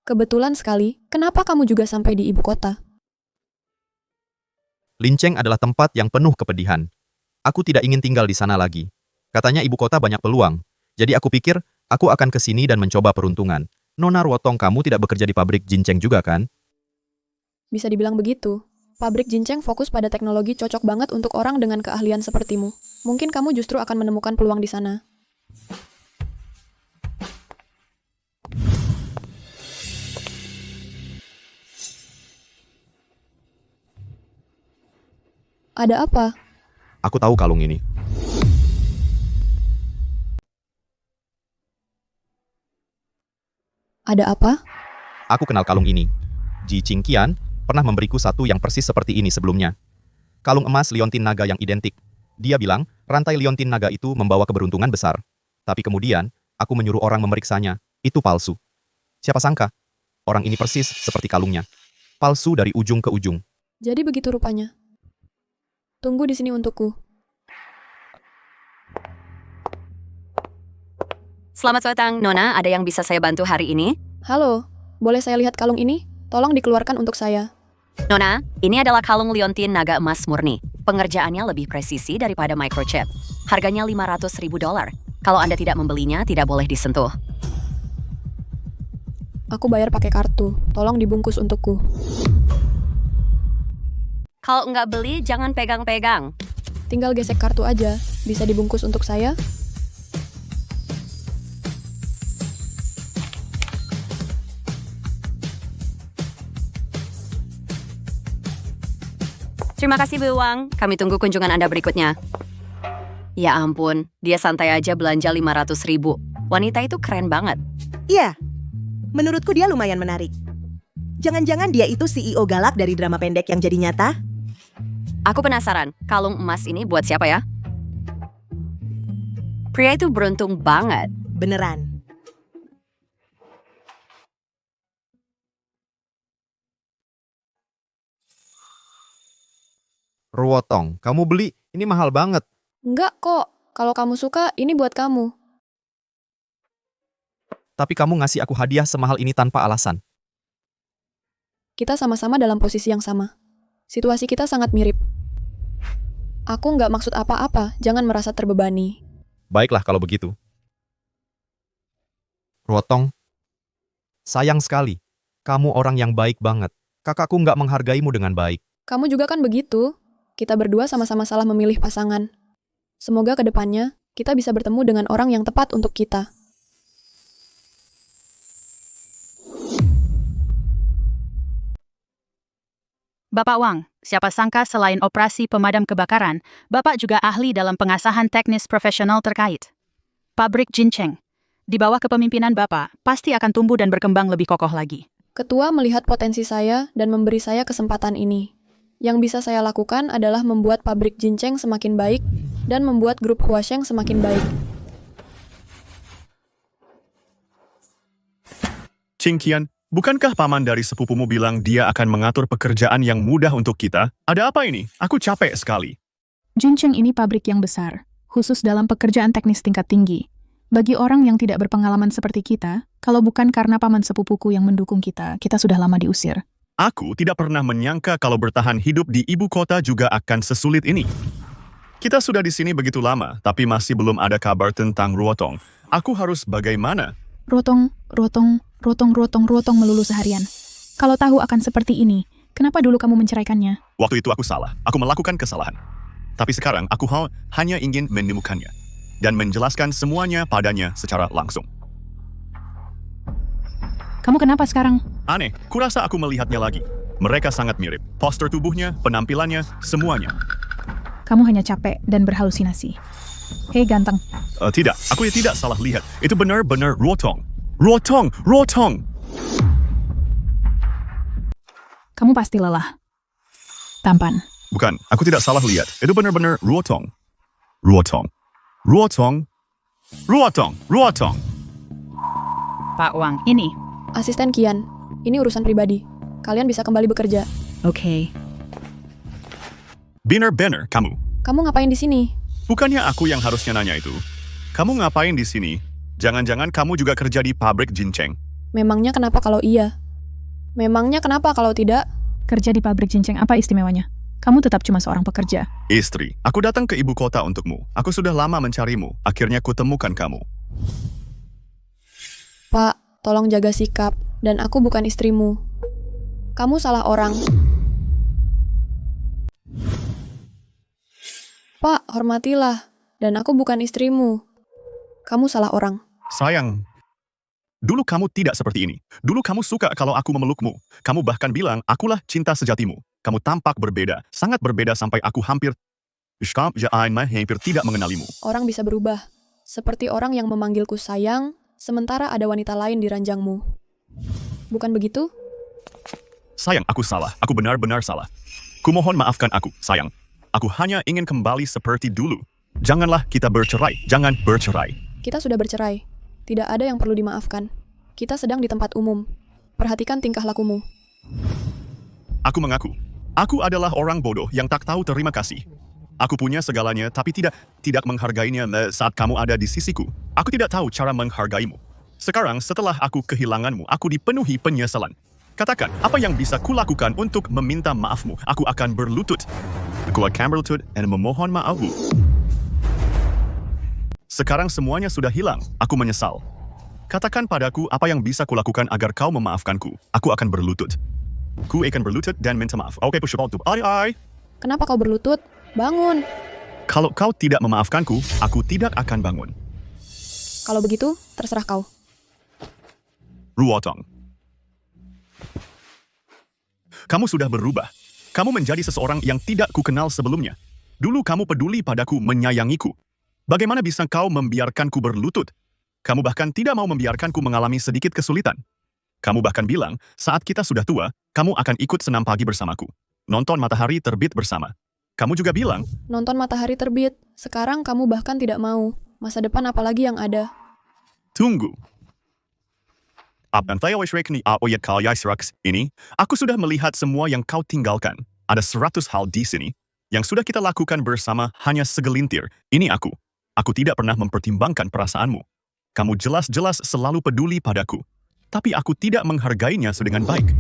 Kebetulan sekali, kenapa kamu juga sampai di ibu kota? Lincheng adalah tempat yang penuh kepedihan. Aku tidak ingin tinggal di sana lagi. Katanya ibu kota banyak peluang. Jadi aku pikir, aku akan ke sini dan mencoba peruntungan. Nona Ruotong, kamu tidak bekerja di pabrik Jincheng juga kan? Bisa dibilang begitu. Pabrik Jincheng fokus pada teknologi cocok banget untuk orang dengan keahlian sepertimu. Mungkin kamu justru akan menemukan peluang di sana. Ada apa? Aku tahu kalung ini. Ada apa? Aku kenal kalung ini. Ji Qingqian pernah memberiku satu yang persis seperti ini sebelumnya. Kalung emas liontin naga yang identik. Dia bilang, rantai liontin naga itu membawa keberuntungan besar. Tapi kemudian, aku menyuruh orang memeriksanya. Itu palsu. Siapa sangka? Orang ini persis seperti kalungnya. Palsu dari ujung ke ujung. Jadi begitu rupanya. Tunggu di sini untukku. Selamat datang, Nona. Ada yang bisa saya bantu hari ini? Halo, boleh saya lihat kalung ini? Tolong dikeluarkan untuk saya. Nona, ini adalah kalung liontin naga emas murni. Pengerjaannya lebih presisi daripada microchip. Harganya $500.000. Kalau Anda tidak membelinya, tidak boleh disentuh. Aku bayar pakai kartu. Tolong dibungkus untukku. Kalau nggak beli, jangan pegang-pegang. Tinggal gesek kartu aja. Bisa dibungkus untuk saya? Terima kasih, Bu Wang. Kami tunggu kunjungan Anda berikutnya. Ya ampun, dia santai aja belanja 500.000. Wanita itu keren banget. Iya, menurutku dia lumayan menarik. Jangan-jangan dia itu CEO galak dari drama pendek yang jadi nyata? Aku penasaran, kalung emas ini buat siapa ya? Pria itu beruntung banget. Beneran. Ruotong, kamu beli? Ini mahal banget. Enggak kok. Kalau kamu suka, ini buat kamu. Tapi kamu ngasih aku hadiah semahal ini tanpa alasan. Kita sama-sama dalam posisi yang sama. Situasi kita sangat mirip. Aku nggak maksud apa-apa, jangan merasa terbebani. Baiklah kalau begitu. Ruotong, sayang sekali. Kamu orang yang baik banget. Kakakku nggak menghargaimu dengan baik. Kamu juga kan begitu. Kita berdua sama-sama salah memilih pasangan. Semoga ke depannya, kita bisa bertemu dengan orang yang tepat untuk kita. Bapak Wang, siapa sangka selain operasi pemadam kebakaran, Bapak juga ahli dalam pengasahan teknis profesional terkait. Pabrik Jincheng, di bawah kepemimpinan Bapak, pasti akan tumbuh dan berkembang lebih kokoh lagi. Ketua melihat potensi saya dan memberi saya kesempatan ini. Yang bisa saya lakukan adalah membuat pabrik Jincheng semakin baik dan membuat grup Huasheng semakin baik. Qingqian, bukankah paman dari sepupumu bilang dia akan mengatur pekerjaan yang mudah untuk kita? Ada apa ini? Aku capek sekali. Jincheng ini pabrik yang besar, khusus dalam pekerjaan teknis tingkat tinggi. Bagi orang yang tidak berpengalaman seperti kita, kalau bukan karena paman sepupuku yang mendukung kita, kita sudah lama diusir. Aku tidak pernah menyangka kalau bertahan hidup di ibu kota juga akan sesulit ini. Kita sudah di sini begitu lama, tapi masih belum ada kabar tentang Ruotong. Aku harus bagaimana? Ruotong melulu seharian. Kalau tahu akan seperti ini, kenapa dulu kamu menceraikannya? Waktu itu aku salah. Aku melakukan kesalahan. Tapi sekarang aku hanya ingin menemukannya dan menjelaskan semuanya padanya secara langsung. Kamu kenapa sekarang? Aneh, kurasa aku melihatnya lagi. Mereka sangat mirip. Postur tubuhnya, penampilannya, semuanya. Kamu hanya capek dan berhalusinasi. Hei ganteng. Tidak, aku tidak salah lihat. Itu benar-benar Ruotong. Ruotong! Kamu pasti lelah. Tampan. Bukan, aku tidak salah lihat. Itu benar-benar Ruotong. Ruotong, Ruotong. Pak Wang, ini. Asisten Kian, ini urusan pribadi. Kalian bisa kembali bekerja. Oke. Bener-bener kamu. Kamu ngapain di sini? Bukannya aku yang harusnya nanya itu. Kamu ngapain di sini? Jangan-jangan kamu juga kerja di pabrik Jincheng. Memangnya kenapa kalau iya? Memangnya kenapa kalau tidak? Kerja di pabrik Jincheng apa istimewanya? Kamu tetap cuma seorang pekerja. Istri, aku datang ke ibu kota untukmu. Aku sudah lama mencarimu. Akhirnya kutemukan kamu. Pak, tolong jaga sikap. Dan aku bukan istrimu. Kamu salah orang. Pak, hormatilah. Dan aku bukan istrimu. Kamu salah orang. Sayang, dulu kamu tidak seperti ini. Dulu kamu suka kalau aku memelukmu. Kamu bahkan bilang, akulah cinta sejatimu. Kamu tampak berbeda, sangat berbeda sampai aku hampir tidak mengenalimu. Orang bisa berubah. Seperti orang yang memanggilku sayang, sementara ada wanita lain di ranjangmu. Bukan begitu? Sayang, aku salah. Aku benar-benar salah. Kumohon maafkan aku, sayang. Aku hanya ingin kembali seperti dulu. Janganlah kita bercerai. Jangan bercerai. Kita sudah bercerai. Tidak ada yang perlu dimaafkan. Kita sedang di tempat umum. Perhatikan tingkah lakumu. Aku mengaku. Aku adalah orang bodoh yang tak tahu terima kasih. Aku punya segalanya, tapi tidak menghargainya saat kamu ada di sisiku. Aku tidak tahu cara menghargaimu. Sekarang, setelah aku kehilanganmu, aku dipenuhi penyesalan. Katakan, apa yang bisa kulakukan untuk meminta maafmu? Aku akan berlutut. Aku akan berlutut dan memohon maafmu. Sekarang semuanya sudah hilang. Aku menyesal. Katakan padaku apa yang bisa kulakukan agar kau memaafkanku. Aku akan berlutut. Ku akan berlutut dan minta maaf. Oke, push up. Ai. Kenapa kau berlutut? Bangun. Kalau kau tidak memaafkanku, aku tidak akan bangun. Kalau begitu, terserah kau. Ruotong. Kamu sudah berubah. Kamu menjadi seseorang yang tidak kukenal sebelumnya. Dulu kamu peduli padaku, menyayangiku. Bagaimana bisa kau membiarkanku berlutut? Kamu bahkan tidak mau membiarkanku mengalami sedikit kesulitan. Kamu bahkan bilang, saat kita sudah tua, kamu akan ikut senam pagi bersamaku. Nonton matahari terbit bersama. Kamu juga bilang, nonton matahari terbit. Sekarang kamu bahkan tidak mau. Masa depan apalagi yang ada? tunggu. Ini, aku sudah melihat semua yang kau tinggalkan. Ada 100 hal di sini yang sudah kita lakukan bersama hanya segelintir. Ini aku. Aku tidak pernah mempertimbangkan perasaanmu. Kamu jelas-jelas selalu peduli padaku. Tapi aku tidak menghargainya sedengan baik.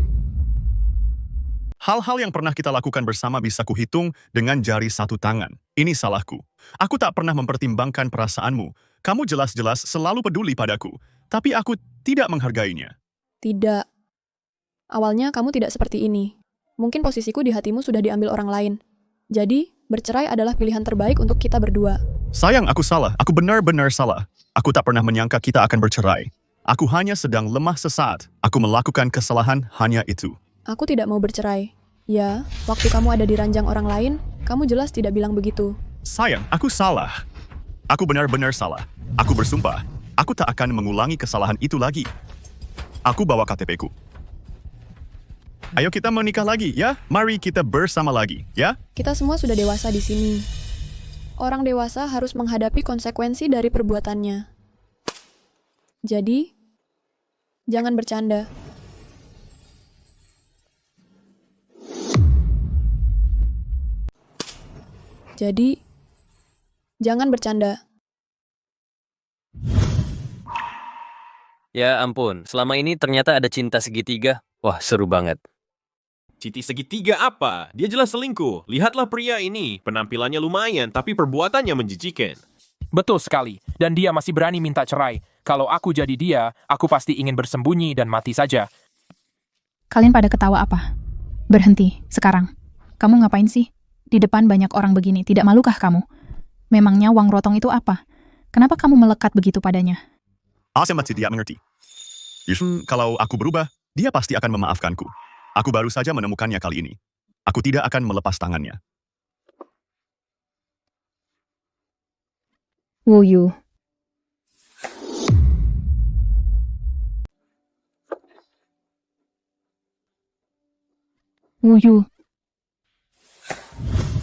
Hal-hal yang pernah kita lakukan bersama bisa kuhitung dengan jari satu tangan. Ini salahku. Aku tak pernah mempertimbangkan perasaanmu. Kamu jelas-jelas selalu peduli padaku. Tapi aku tidak menghargainya. Tidak. Awalnya kamu tidak seperti ini. Mungkin posisiku di hatimu sudah diambil orang lain. Jadi, bercerai adalah pilihan terbaik untuk kita berdua. Sayang, aku salah. Aku benar-benar salah. Aku tak pernah menyangka kita akan bercerai. Aku hanya sedang lemah sesaat. Aku melakukan kesalahan hanya itu. Aku tidak mau bercerai. Ya, waktu kamu ada di ranjang orang lain, kamu jelas tidak bilang begitu. Sayang, aku salah. Aku benar-benar salah. Aku bersumpah, aku tak akan mengulangi kesalahan itu lagi. Aku bawa KTP-ku. Ayo kita menikah lagi, ya? Mari kita bersama lagi, ya? Kita semua sudah dewasa di sini. Orang dewasa harus menghadapi konsekuensi dari perbuatannya. Jadi, jangan bercanda. Jadi, jangan bercanda. Ya ampun, selama ini ternyata ada cinta segitiga. Wah, seru banget. Cinta segitiga apa? Dia jelas selingkuh. Lihatlah pria ini. Penampilannya lumayan, tapi perbuatannya menjijikan. Betul sekali. Dan dia masih berani minta cerai. Kalau aku jadi dia, aku pasti ingin bersembunyi dan mati saja. Kalian pada ketawa apa? Berhenti, sekarang. Kamu ngapain sih? Di depan banyak orang begini, tidak malukah kamu? Memangnya Wang Ruotong itu apa? Kenapa kamu melekat begitu padanya? Saya masih tidak mengerti. Kalau aku berubah, dia pasti akan memaafkanku. Aku baru saja menemukannya kali ini. Aku tidak akan melepas tangannya. Wu Yu. Wu Yu.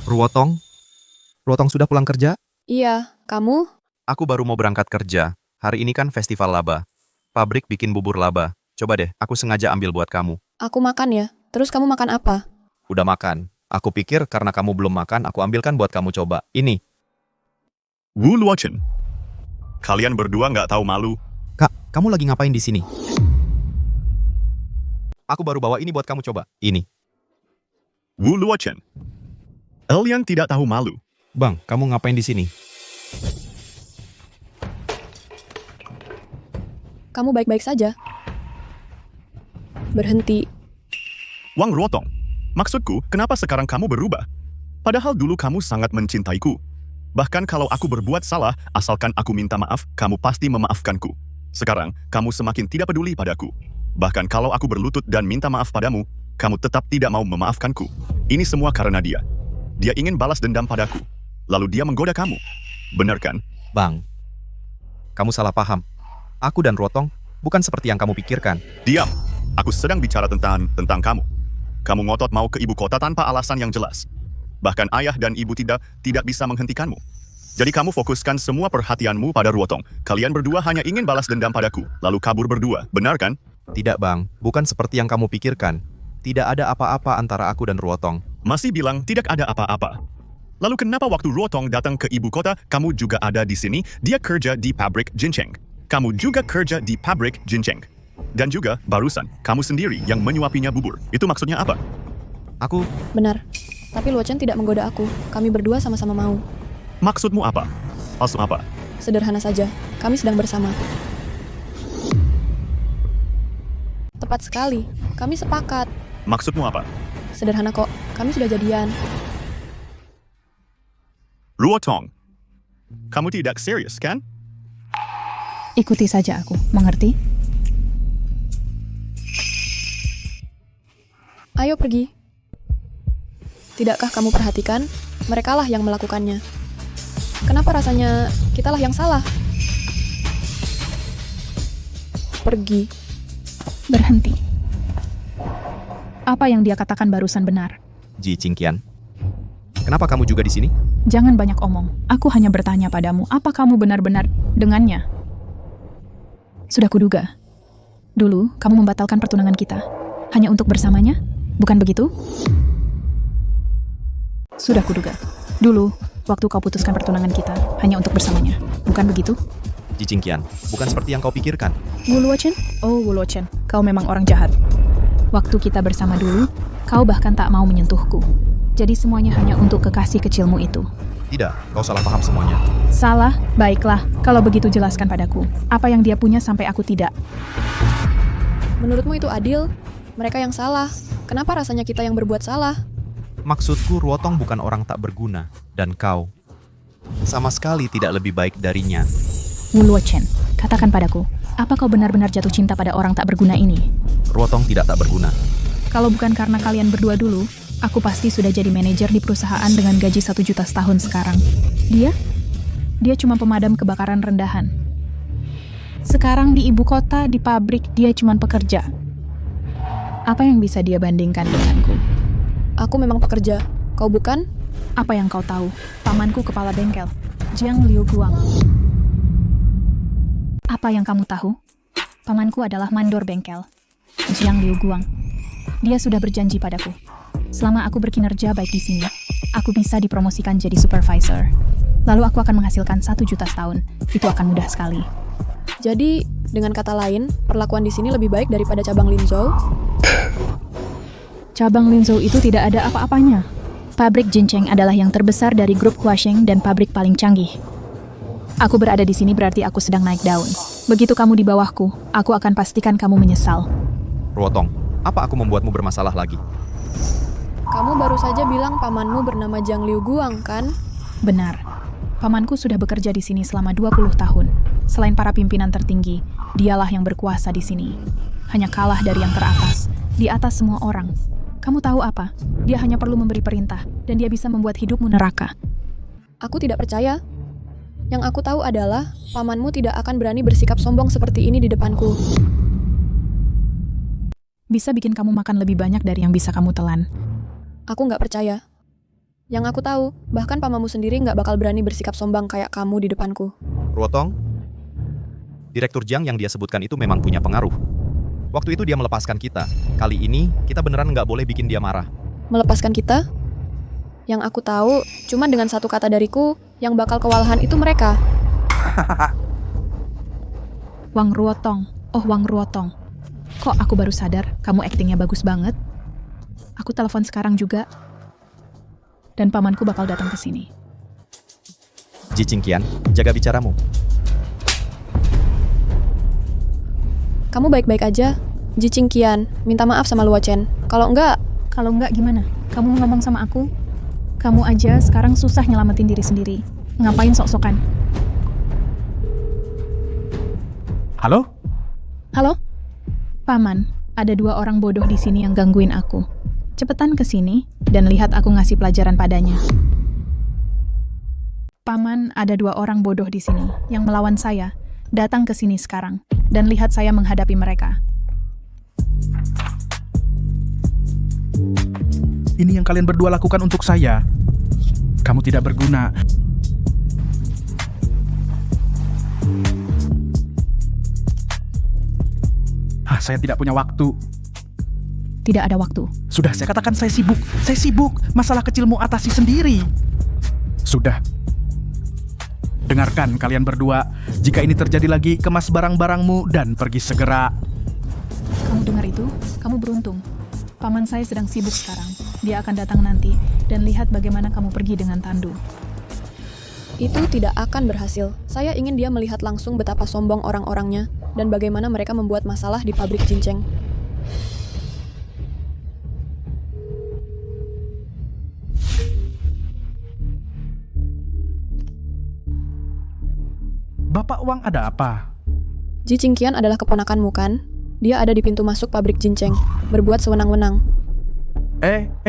Ruotong? Ruotong sudah pulang kerja? Iya, kamu? Aku baru mau berangkat kerja. Hari ini kan festival laba. Pabrik bikin bubur laba. Coba deh, aku sengaja ambil buat kamu. Aku makan ya. Terus kamu makan apa? Udah makan. Aku pikir karena kamu belum makan, aku ambilkan buat kamu coba. Ini. Wu Luochen, kalian berdua nggak tahu malu. Kak, kamu lagi ngapain di sini? Aku baru bawa ini buat kamu coba. Ini. Wu Luochen, kalian tidak tahu malu. Bang, kamu ngapain di sini? Kamu baik-baik saja. Berhenti. Wang Ruotong, maksudku, kenapa sekarang kamu berubah? Padahal dulu kamu sangat mencintaiku. Bahkan kalau aku berbuat salah, asalkan aku minta maaf, kamu pasti memaafkanku. Sekarang, kamu semakin tidak peduli padaku. Bahkan kalau aku berlutut dan minta maaf padamu, kamu tetap tidak mau memaafkanku. Ini semua karena dia. Dia ingin balas dendam padaku. Lalu dia menggoda kamu. Benar kan? Bang, kamu salah paham. Aku dan Ruotong bukan seperti yang kamu pikirkan. Diam. Aku sedang bicara tentang kamu. Kamu ngotot mau ke ibu kota tanpa alasan yang jelas. Bahkan ayah dan ibu tidak bisa menghentikanmu. Jadi kamu fokuskan semua perhatianmu pada Ruotong. Kalian berdua hanya ingin balas dendam padaku, lalu kabur berdua. Benar kan? Tidak, Bang. Bukan seperti yang kamu pikirkan. Tidak ada apa-apa antara aku dan Ruotong. Masih bilang tidak ada apa-apa. Lalu kenapa waktu Ruotong datang ke ibu kota, kamu juga ada di sini? Dia kerja di pabrik Jincheng. Kamu juga kerja di pabrik Jincheng. Dan juga, barusan, kamu sendiri yang menyuapinya bubur. Itu maksudnya apa? Aku... Benar. Tapi Luochen tidak menggoda aku. Kami berdua sama-sama mau. Maksudmu apa? Maksud apa? Sederhana saja. Kami sedang bersama. Tepat sekali. Kami sepakat. Maksudmu apa? Sederhana kok. Kami sudah jadian. Ruotong, kamu tidak serius, kan? Ikuti saja aku, mengerti? Ayo pergi. Tidakkah kamu perhatikan? Merekalah yang melakukannya. Kenapa rasanya kitalah yang salah? Pergi. Berhenti. Apa yang dia katakan barusan benar? Ji Qingqian, kenapa kamu juga di sini? Jangan banyak omong. Aku hanya bertanya padamu, apa kamu benar-benar dengannya? Sudah kuduga. Dulu, kamu membatalkan pertunangan kita. Hanya untuk bersamanya? Bukan begitu? Sudah kuduga. Dulu, waktu kau putuskan pertunangan kita, hanya untuk bersamanya. Bukan begitu? Ji Qingqian, bukan seperti yang kau pikirkan. Wu Luochen? Oh, Wu Luochen, kau memang orang jahat. Waktu kita bersama dulu, kau bahkan tak mau menyentuhku. Jadi semuanya hanya untuk kekasih kecilmu itu. Tidak, kau salah paham semuanya. Salah? Baiklah, kalau begitu jelaskan padaku. Apa yang dia punya sampai aku tidak? Menurutmu itu adil? Mereka yang salah. Kenapa rasanya kita yang berbuat salah? Maksudku, Ruotong bukan orang tak berguna. Dan kau sama sekali tidak lebih baik darinya. Wu Luochen, katakan padaku, apa kau benar-benar jatuh cinta pada orang tak berguna ini? Ruotong tidak tak berguna. Kalau bukan karena kalian berdua dulu, aku pasti sudah jadi manajer di perusahaan dengan gaji 1 juta setahun sekarang. Dia cuma pemadam kebakaran rendahan. Sekarang di ibu kota, di pabrik, dia cuma pekerja. Apa yang bisa dia bandingkan denganku? Aku memang pekerja. Kau bukan? Apa yang kau tahu? Pamanku kepala bengkel, Jiang Liu Guang. Apa yang kamu tahu? Pamanku adalah mandor bengkel, Jiang Liu Guang. Dia sudah berjanji padaku. Selama aku berkinerja baik di sini, aku bisa dipromosikan jadi supervisor. Lalu aku akan menghasilkan 1 juta setahun. Itu akan mudah sekali. Jadi, dengan kata lain, perlakuan di sini lebih baik daripada cabang Linzhou? Cabang Linzhou itu tidak ada apa-apanya. Pabrik Jincheng adalah yang terbesar dari grup Huasheng dan pabrik paling canggih. Aku berada di sini berarti aku sedang naik daun. Begitu kamu di bawahku, aku akan pastikan kamu menyesal. Ruotong, apa aku membuatmu bermasalah lagi? Kamu baru saja bilang pamanmu bernama Jiang Liu Guang, kan? Benar. Pamanku sudah bekerja di sini selama 20 tahun. Selain para pimpinan tertinggi, dialah yang berkuasa di sini. Hanya kalah dari yang teratas, di atas semua orang. Kamu tahu apa? Dia hanya perlu memberi perintah, dan dia bisa membuat hidupmu neraka. Aku tidak percaya. Yang aku tahu adalah, pamanmu tidak akan berani bersikap sombong seperti ini di depanku. Bisa bikin kamu makan lebih banyak dari yang bisa kamu telan. Aku nggak percaya. Yang aku tahu, bahkan pamanmu sendiri nggak bakal berani bersikap sombong kayak kamu di depanku. Ruotong, Direktur Jiang yang dia sebutkan itu memang punya pengaruh. Waktu itu dia melepaskan kita. Kali ini, kita beneran nggak boleh bikin dia marah. Melepaskan kita? Yang aku tahu, cuma dengan satu kata dariku, yang bakal kewalahan itu mereka. Wang Ruotong. Oh, Wang Ruotong. Kok aku baru sadar kamu aktingnya bagus banget? Aku telepon sekarang juga. Dan pamanku bakal datang ke sini. Ji Qingqian, jaga bicaramu. Kamu baik-baik aja? Ji Qingqian, minta maaf sama Luo Chen. Kalau enggak gimana? Kamu ngomong sama aku? Kamu aja sekarang susah nyelamatin diri sendiri. Ngapain sok-sokan? Halo? Halo? Paman, ada 2 orang bodoh di sini yang gangguin aku. Cepetan ke sini dan lihat aku ngasih pelajaran padanya. Paman, ada 2 orang bodoh di sini yang melawan saya. Datang ke sini sekarang dan lihat saya menghadapi mereka. Ini yang kalian berdua lakukan untuk saya. Kamu tidak berguna. Saya tidak punya waktu. Tidak ada waktu. Sudah, saya katakan saya sibuk. Saya sibuk. Masalah kecilmu atasi sendiri. Sudah. Dengarkan kalian berdua. Jika ini terjadi lagi, kemas barang-barangmu dan pergi segera. Kamu dengar itu? Kamu beruntung. Paman saya sedang sibuk sekarang. Dia akan datang nanti dan lihat bagaimana kamu pergi dengan tandu. itu tidak akan berhasil. Saya ingin dia melihat langsung betapa sombong orang-orangnya dan bagaimana mereka membuat masalah di pabrik cinceng. Bapak Wang ada apa? Ji Qingqian adalah keponakanmu kan? Dia ada di pintu masuk pabrik cinceng, berbuat sewenang-wenang.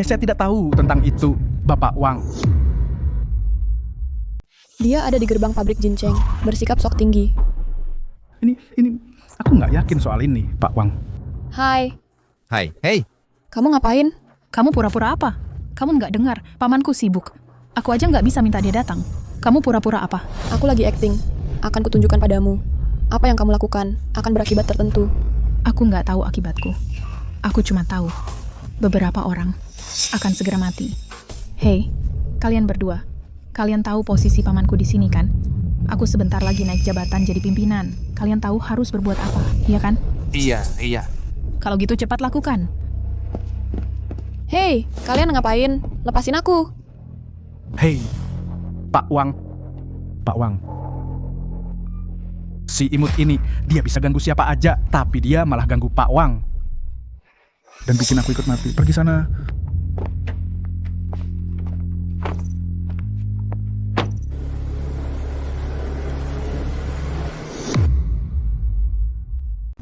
Saya tidak tahu tentang itu, Bapak Wang. Dia ada di gerbang pabrik cinceng, bersikap sok tinggi. Ini, aku nggak yakin soal ini, Pak Wang. Hai. Hai, hey. Kamu ngapain? Kamu pura-pura apa? Kamu nggak dengar, pamanku sibuk. Aku aja nggak bisa minta dia datang. Kamu pura-pura apa? Aku lagi acting. Akan kutunjukkan padamu. Apa yang kamu lakukan akan berakibat tertentu. Aku nggak tahu akibatku. Aku cuma tahu beberapa orang akan segera mati. Hei, kalian berdua. Kalian tahu posisi pamanku di sini kan? Aku sebentar lagi naik jabatan jadi pimpinan. Kalian tahu harus berbuat apa, iya kan? Iya. Kalau gitu cepat lakukan. Hei, kalian ngapain? Lepasin aku. Hei, Pak Wang. Pak Wang. Si imut ini, dia bisa ganggu siapa aja, tapi dia malah ganggu Pak Wang. Dan bikin aku ikut mati. Pergi sana.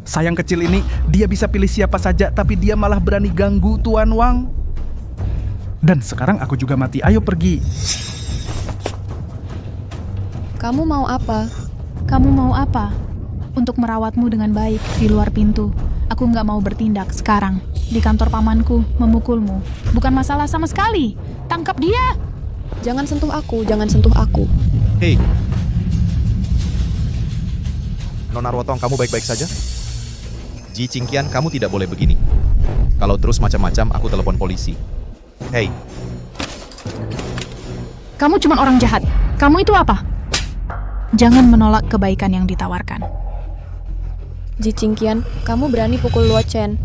Sayang kecil ini, dia bisa pilih siapa saja, tapi dia malah berani ganggu Tuan Wang. Dan sekarang aku juga mati. Ayo pergi. Kamu mau apa? Kamu mau apa? Untuk merawatmu dengan baik di luar pintu. Aku nggak mau bertindak sekarang di kantor pamanku memukulmu. Bukan masalah sama sekali. Tangkap dia. Jangan sentuh aku, jangan sentuh aku. Hei. Nona Ruotong, kamu baik-baik saja? Ji Qingqian, kamu tidak boleh begini. Kalau terus macam-macam, aku telepon polisi. Hei. Kamu cuma orang jahat. Kamu itu apa? Jangan menolak kebaikan yang ditawarkan. Ji Qingqian, kamu berani pukul Luo Chen.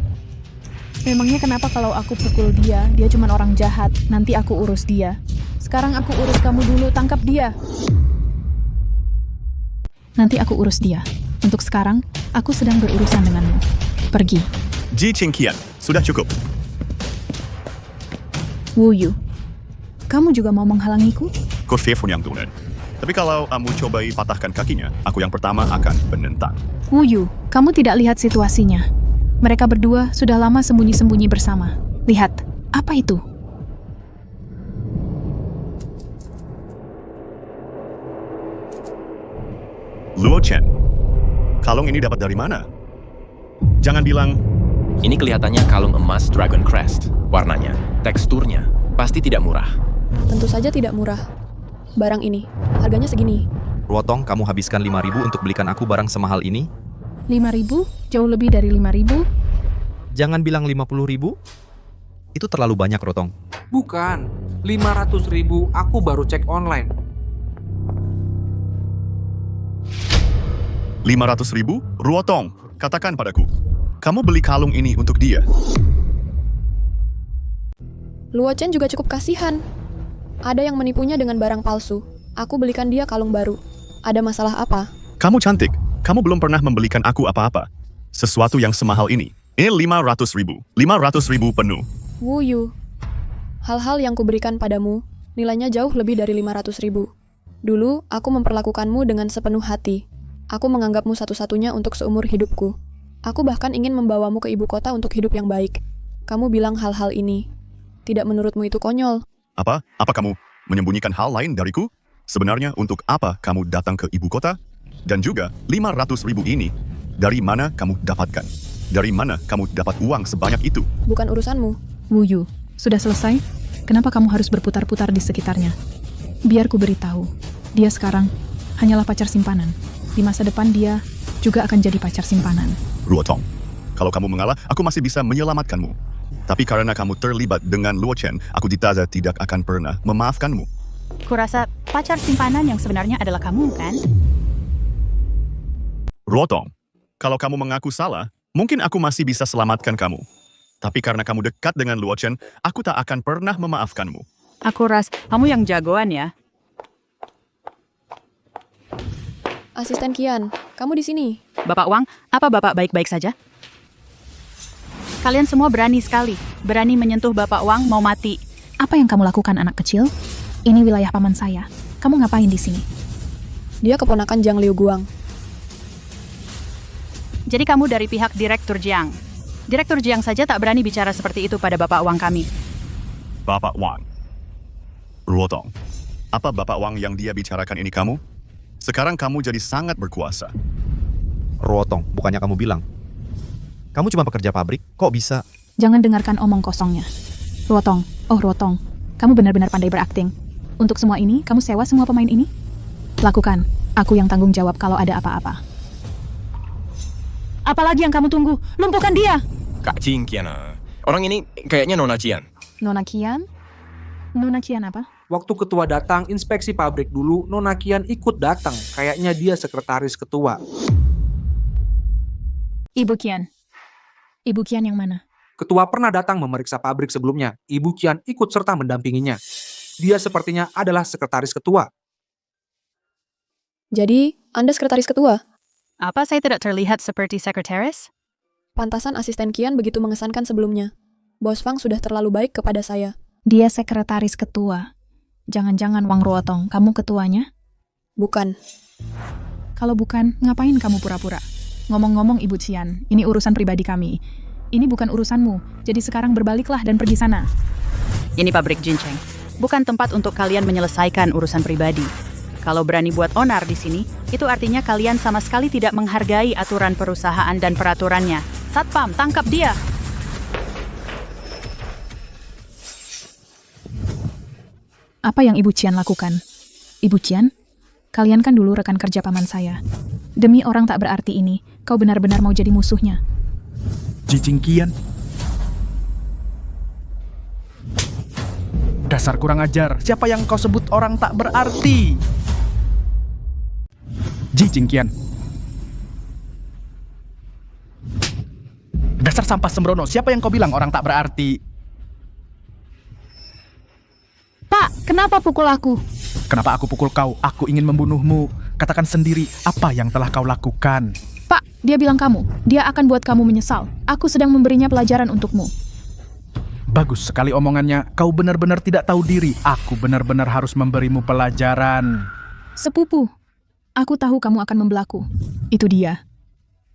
Memangnya kenapa kalau aku pukul dia, dia cuma orang jahat, nanti aku urus dia. Sekarang aku urus kamu dulu, tangkap dia. Nanti aku urus dia. Untuk sekarang, aku sedang berurusan denganmu. Pergi. Ji Qingqian, sudah cukup. Wu Yu, kamu juga mau menghalangiku? Tapi kalau kamu cobai patahkan kakinya, aku yang pertama akan menentang. Wu Yu, kamu tidak lihat situasinya. Mereka berdua sudah lama sembunyi-sembunyi bersama. Lihat, apa itu? Luo Chen, kalung ini dapat dari mana? Jangan bilang... Ini kelihatannya kalung emas Dragon Crest. Warnanya, teksturnya, pasti tidak murah. Tentu saja tidak murah. Barang ini, harganya segini. Ruotong, kamu habiskan 5.000 untuk belikan aku barang semahal ini? 5.000? Jauh lebih dari 5.000? Jangan bilang 50.000. Itu terlalu banyak, Ruotong. Bukan, 500.000 aku baru cek online. 500.000? Ruotong, katakan padaku. Kamu beli kalung ini untuk dia. Luo Chen juga cukup kasihan. Ada yang menipunya dengan barang palsu. Aku belikan dia kalung baru. Ada masalah apa? Kamu cantik. Kamu belum pernah membelikan aku apa-apa. Sesuatu yang semahal ini. Ini 500.000. 500.000 penuh. Wu Yu. Hal-hal yang kuberikan padamu, nilainya jauh lebih dari 500.000. Dulu, aku memperlakukanmu dengan sepenuh hati. Aku menganggapmu satu-satunya untuk seumur hidupku. Aku bahkan ingin membawamu ke ibu kota untuk hidup yang baik. Kamu bilang hal-hal ini. Tidak menurutmu itu konyol? Apa? Apa kamu menyembunyikan hal lain dariku? Sebenarnya untuk apa kamu datang ke ibu kota? Dan juga 500.000 ini, dari mana kamu dapatkan? Dari mana kamu dapat uang sebanyak itu? Bukan urusanmu. Wu Yu, sudah selesai? Kenapa kamu harus berputar-putar di sekitarnya? Biar ku beritahu, dia sekarang hanyalah pacar simpanan. Di masa depan dia juga akan jadi pacar simpanan. Ruotong, kalau kamu mengalah, aku masih bisa menyelamatkanmu. Tapi karena kamu terlibat dengan Luo Chen, aku ditaza tidak akan pernah memaafkanmu. Kurasa pacar simpanan yang sebenarnya adalah kamu, kan? Ruotong, kalau kamu mengaku salah, mungkin aku masih bisa selamatkan kamu. Tapi karena kamu dekat dengan Luo Chen, aku tak akan pernah memaafkanmu. Aku rasa kamu yang jagoan ya. Asisten Kian, kamu di sini. Bapak Wang, apa Bapak baik-baik saja? Kalian semua berani sekali. Berani menyentuh Bapak Wang mau mati. Apa yang kamu lakukan, anak kecil? Ini wilayah paman saya. Kamu ngapain di sini? Dia keponakan Jiang Liu Guang. Jadi kamu dari pihak Direktur Jiang. Direktur Jiang saja tak berani bicara seperti itu pada Bapak Wang kami. Bapak Wang. Ruotong, apa Bapak Wang yang dia bicarakan ini kamu? Sekarang kamu jadi sangat berkuasa. Ruotong, bukannya kamu bilang kamu cuma pekerja pabrik, kok bisa? Jangan dengarkan omong kosongnya. Ruotong, oh Ruotong, kamu benar-benar pandai berakting. Untuk semua ini, kamu sewa semua pemain ini? Lakukan, aku yang tanggung jawab kalau ada apa-apa. Apalagi yang kamu tunggu? Lumpuhkan dia! Kak Jingkian, orang ini kayaknya Nona Cian. Nona Kian? Nona Kian apa? Waktu ketua datang inspeksi pabrik dulu, Nona Kian ikut datang. Kayaknya dia sekretaris ketua. Ibu Kian. Ibu Kian yang mana? Ketua pernah datang memeriksa pabrik sebelumnya. Ibu Kian ikut serta mendampinginya. Dia sepertinya adalah sekretaris ketua. Jadi, Anda sekretaris ketua? Apa saya tidak terlihat seperti sekretaris? Pantasan asisten Kian begitu mengesankan sebelumnya. Bos Fang sudah terlalu baik kepada saya. Dia sekretaris ketua. Jangan-jangan Wang Ruotong, kamu ketuanya? Bukan. Kalau bukan, ngapain kamu pura-pura? Ngomong-ngomong Ibu Cian, ini urusan pribadi kami. Ini bukan urusanmu, jadi sekarang berbaliklah dan pergi sana. Ini pabrik Jincheng, bukan tempat untuk kalian menyelesaikan urusan pribadi. Kalau berani buat onar di sini, itu artinya kalian sama sekali tidak menghargai aturan perusahaan dan peraturannya. Satpam, tangkap dia! Apa yang Ibu Cian lakukan? Ibu Cian, kalian kan dulu rekan kerja paman saya. Demi orang tak berarti ini, kau benar-benar mau jadi musuhnya. Ji Jingkian. Dasar kurang ajar, siapa yang kau sebut orang tak berarti? Ji Jingkian. Dasar sampah sembrono, siapa yang kau bilang orang tak berarti? Pak, kenapa pukul aku? Kenapa aku pukul kau? Aku ingin membunuhmu. Katakan sendiri, apa yang telah kau lakukan? Pak, dia bilang kamu. Dia akan buat kamu menyesal. Aku sedang memberinya pelajaran untukmu. Bagus sekali omongannya. Kau benar-benar tidak tahu diri. Aku benar-benar harus memberimu pelajaran. Sepupu, aku tahu kamu akan membelaku. Itu dia.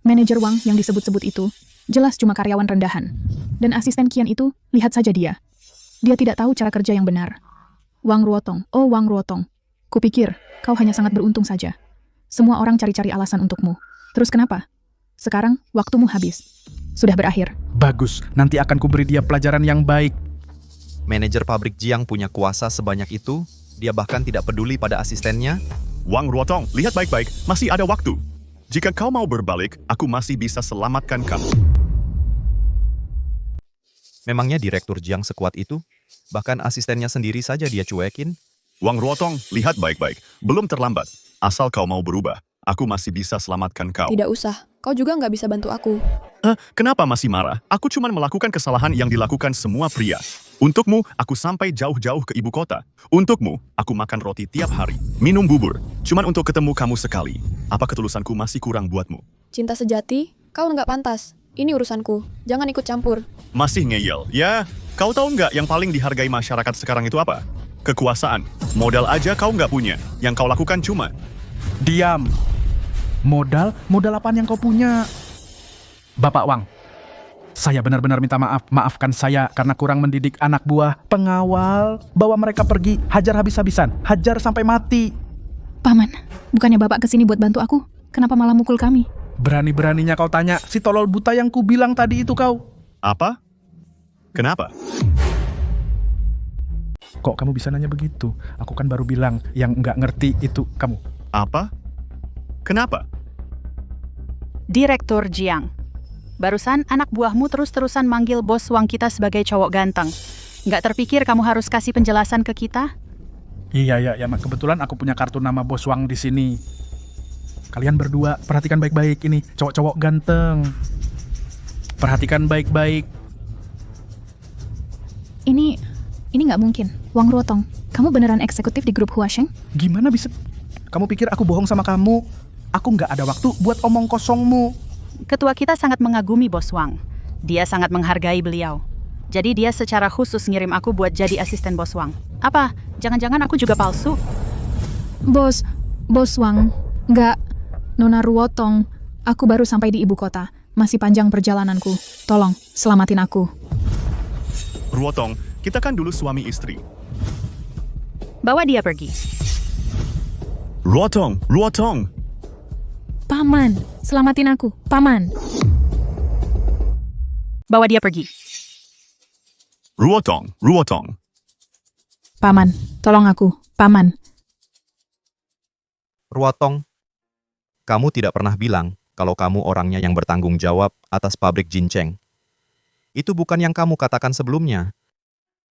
Manajer Wang yang disebut-sebut itu, jelas cuma karyawan rendahan. Dan asisten Kian itu, lihat saja dia. Dia tidak tahu cara kerja yang benar. Wang Ruotong, oh Wang Ruotong. Kupikir, kau hanya sangat beruntung saja. Semua orang cari-cari alasan untukmu. Terus kenapa? Sekarang, waktumu habis. Sudah berakhir. Bagus, nanti akan kuberi dia pelajaran yang baik. Manajer pabrik Jiang punya kuasa sebanyak itu, dia bahkan tidak peduli pada asistennya. Wang Ruotong, lihat baik-baik, masih ada waktu. Jika kau mau berbalik, aku masih bisa selamatkan kamu. Memangnya Direktur Jiang sekuat itu? Bahkan asistennya sendiri saja dia cuekin. Wang Ruotong, lihat baik-baik. Belum terlambat. Asal kau mau berubah, aku masih bisa selamatkan kau. Tidak usah, kau juga nggak bisa bantu aku. Kenapa masih marah? Aku cuma melakukan kesalahan yang dilakukan semua pria. Untukmu, aku sampai jauh-jauh ke ibu kota. Untukmu, aku makan roti tiap hari, minum bubur. Cuman untuk ketemu kamu sekali. Apa ketulusanku masih kurang buatmu? Cinta sejati, kau nggak pantas. Ini urusanku, jangan ikut campur. Masih ngeyel, ya? Kau tahu nggak yang paling dihargai masyarakat sekarang itu apa? Kekuasaan. Modal aja kau nggak punya. Yang kau lakukan cuma... Diam. Modal apaan yang kau punya? Bapak Wang, saya benar-benar minta maaf. Maafkan saya karena kurang mendidik anak buah pengawal. Bawa mereka pergi, hajar habis-habisan. Hajar sampai mati. Paman, bukannya Bapak kesini buat bantu aku? Kenapa malah mukul kami? Berani-beraninya kau tanya si tolol buta yang ku bilang tadi itu kau. Apa? Kenapa? Kok kamu bisa nanya begitu? Aku kan baru bilang yang nggak ngerti itu kamu. Apa? Kenapa? Direktur Jiang. Barusan anak buahmu terus-terusan manggil bos Wang kita sebagai cowok ganteng. Nggak terpikir kamu harus kasih penjelasan ke kita? Iya, kebetulan aku punya kartu nama bos Wang di sini. Kalian berdua perhatikan baik-baik ini, cowok-cowok ganteng. Perhatikan baik-baik. Ini nggak mungkin. Wang Ruotong, kamu beneran eksekutif di grup Huasheng? Gimana bisa? Kamu pikir aku bohong sama kamu? Aku nggak ada waktu buat omong kosongmu. Ketua kita sangat mengagumi bos Wang. Dia sangat menghargai beliau. Jadi dia secara khusus ngirim aku buat jadi asisten bos Wang. Apa? Jangan-jangan aku juga palsu? Bos Wang, nggak. Nona Ruotong, aku baru sampai di ibu kota. Masih panjang perjalananku. Tolong, selamatin aku. Ruotong, kita kan dulu suami istri. Bawa dia pergi. Ruotong! Paman, selamatin aku. Paman. Bawa dia pergi. Ruotong! Paman, tolong aku. Paman. Ruotong, kamu tidak pernah bilang kalau kamu orangnya yang bertanggung jawab atas pabrik Jincheng. Itu bukan yang kamu katakan sebelumnya.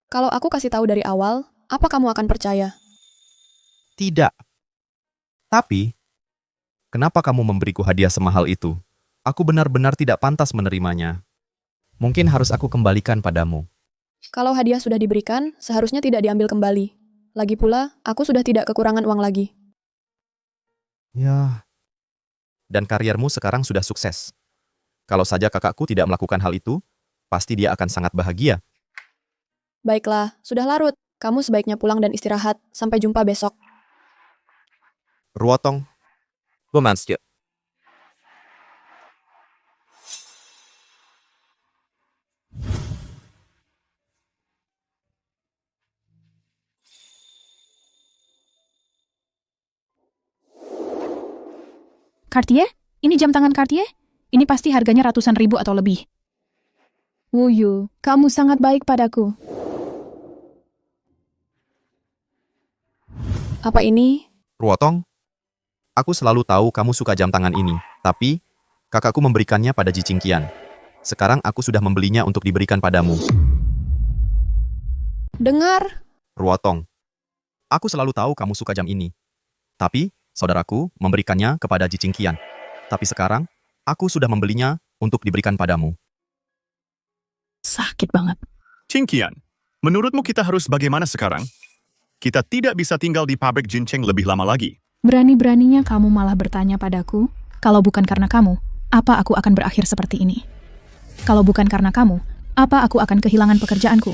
Kalau aku kasih tahu dari awal, apa kamu akan percaya? Tidak. Tapi, kenapa kamu memberiku hadiah semahal itu? Aku benar-benar tidak pantas menerimanya. Mungkin harus aku kembalikan padamu. Kalau hadiah sudah diberikan, seharusnya tidak diambil kembali. Lagi pula, aku sudah tidak kekurangan uang lagi. Ya. Dan karirmu sekarang sudah sukses. Kalau saja kakakku tidak melakukan hal itu, pasti dia akan sangat bahagia. Baiklah, sudah larut. Kamu sebaiknya pulang dan istirahat. Sampai jumpa besok. Ruotong, 不满足。 Cartier? Ini jam tangan Cartier? Ini pasti harganya ratusan ribu atau lebih. Wu Yu, kamu sangat baik padaku. Apa ini? Ruotong, aku selalu tahu kamu suka jam tangan ini, tapi kakakku memberikannya pada Ji Qingqian. Sekarang aku sudah membelinya untuk diberikan padamu. Dengar. Ruotong, aku selalu tahu kamu suka jam ini. Tapi, saudaraku memberikannya kepada Ji Qingqian. Tapi sekarang, aku sudah membelinya untuk diberikan padamu. Sakit banget. Qingqian, menurutmu kita harus bagaimana sekarang? Kita tidak bisa tinggal di pabrik Jincheng lebih lama lagi. Berani-beraninya kamu malah bertanya padaku, kalau bukan karena kamu, apa aku akan berakhir seperti ini? Kalau bukan karena kamu, apa aku akan kehilangan pekerjaanku?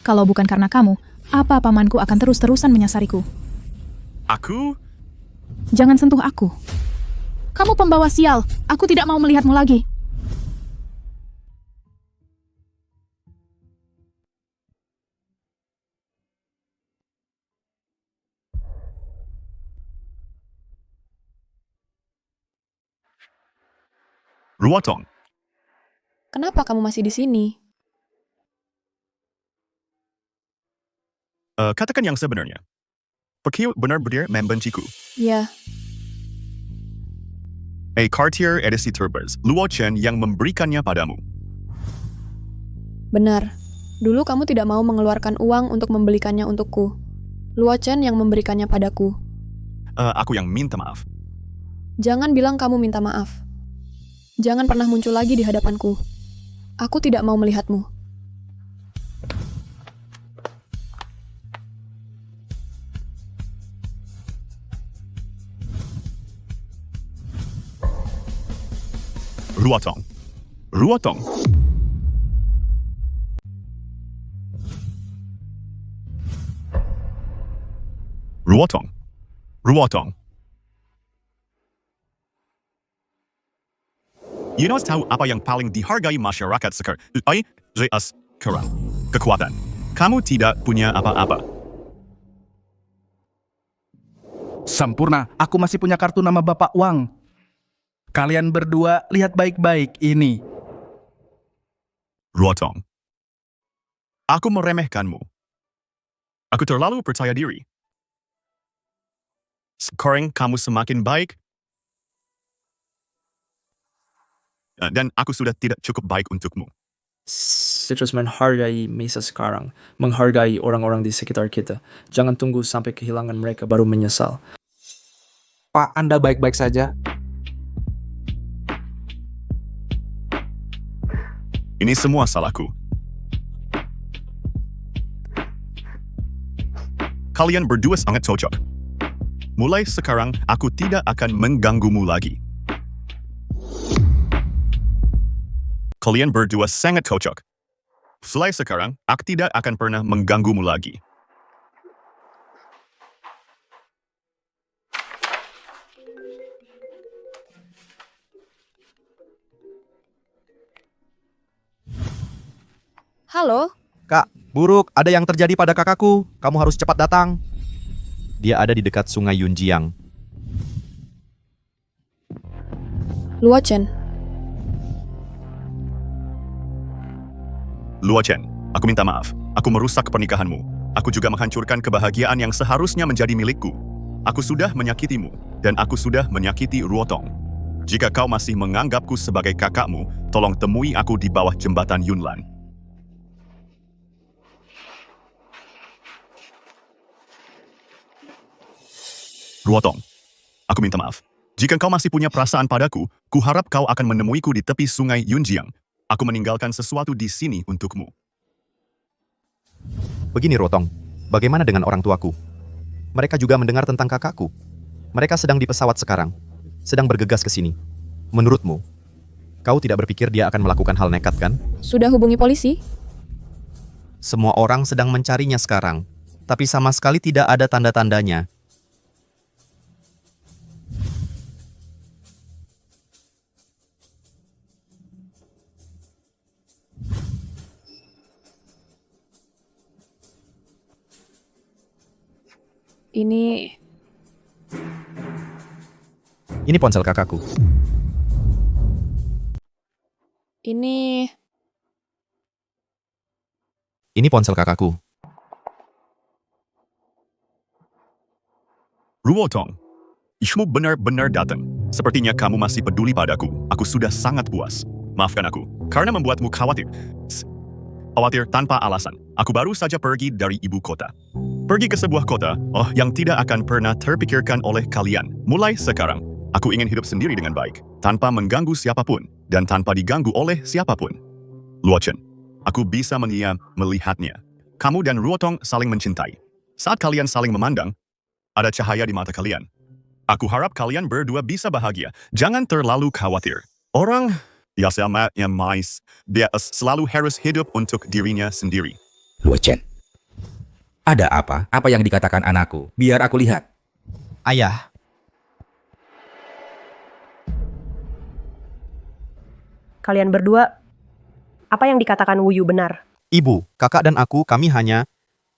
Kalau bukan karena kamu, apa pamanku akan terus-terusan menyasariku? Aku? Jangan sentuh aku. Kamu pembawa sial. Aku tidak mau melihatmu lagi. Ruotong, Kenapa kamu masih di sini? katakan yang sebenarnya. Pergi benar-benar membenciku. Ya, Cartier edisi Turbers, Luo Chen yang memberikannya padamu. benar. Dulu kamu tidak mau mengeluarkan uang untuk membelikannya untukku. Luo Chen yang memberikannya padaku. Aku yang minta maaf. Jangan bilang kamu minta maaf. Jangan pernah muncul lagi di hadapanku. Aku tidak mau melihatmu. Ruotong. Ruotong. Ruotong. Ruotong. Yunos tahu apa yang paling dihargai masyarakat sekarang? Kekuatan. Kamu tidak punya apa-apa. Sempurna, aku masih punya kartu nama Bapak Wang. Kalian berdua lihat baik-baik ini. Ruotong. Aku meremehkanmu. Aku terlalu percaya diri. Sekarang kamu semakin baik. Dan aku sudah tidak cukup baik untukmu. Terus menghargai masa sekarang, menghargai orang-orang di sekitar kita. Jangan tunggu sampai kehilangan mereka baru menyesal. Pak, Anda baik-baik saja. Ini semua salahku. Kalian berdua sangat cocok. Mulai sekarang, aku tidak akan mengganggumu lagi. Kalian berdua sangat cocok. Mulai sekarang, aku tidak akan pernah mengganggumu lagi. Halo? Kak, buruk, ada yang terjadi pada kakakku. Kamu harus cepat datang. Dia ada di dekat sungai Yunjiang. Luo Chen. Luo Chen, aku minta maaf. Aku merusak pernikahanmu. Aku juga menghancurkan kebahagiaan yang seharusnya menjadi milikku. Aku sudah menyakitimu, dan aku sudah menyakiti Ruotong. Jika kau masih menganggapku sebagai kakakmu, tolong temui aku di bawah jembatan Yunlan. Ruotong, aku minta maaf. Jika kau masih punya perasaan padaku, kuharap kau akan menemuiku di tepi sungai Yunjiang. Aku meninggalkan sesuatu di sini untukmu. Begini Ruotong, bagaimana dengan orang tuaku? Mereka juga mendengar tentang kakakku. Mereka sedang di pesawat sekarang, sedang bergegas ke sini. Menurutmu, kau tidak berpikir dia akan melakukan hal nekat kan? Sudah hubungi polisi? Semua orang sedang mencarinya sekarang, tapi sama sekali tidak ada tanda-tandanya. Ini ponsel kakakku. Ini ponsel kakakku. Ruotong, kamu benar-benar datang. Sepertinya kamu masih peduli padaku. Aku sudah sangat puas. Maafkan aku, karena membuatmu khawatir. Khawatir tanpa alasan. Aku baru saja pergi dari ibu kota. Pergi ke sebuah kota, yang tidak akan pernah terpikirkan oleh kalian. Mulai sekarang, aku ingin hidup sendiri dengan baik, tanpa mengganggu siapapun, dan tanpa diganggu oleh siapapun. Luo Chen, aku bisa melihatnya. Kamu dan Ruotong saling mencintai. Saat kalian saling memandang, ada cahaya di mata kalian. Aku harap kalian berdua bisa bahagia. Jangan terlalu khawatir. Orang dia selalu harus hidup untuk dirinya sendiri. Luo Chen, ada apa? Apa yang dikatakan anakku? Biar aku lihat. Ayah. Kalian berdua, apa yang dikatakan Wu Yu benar? Ibu, kakak dan aku, kami hanya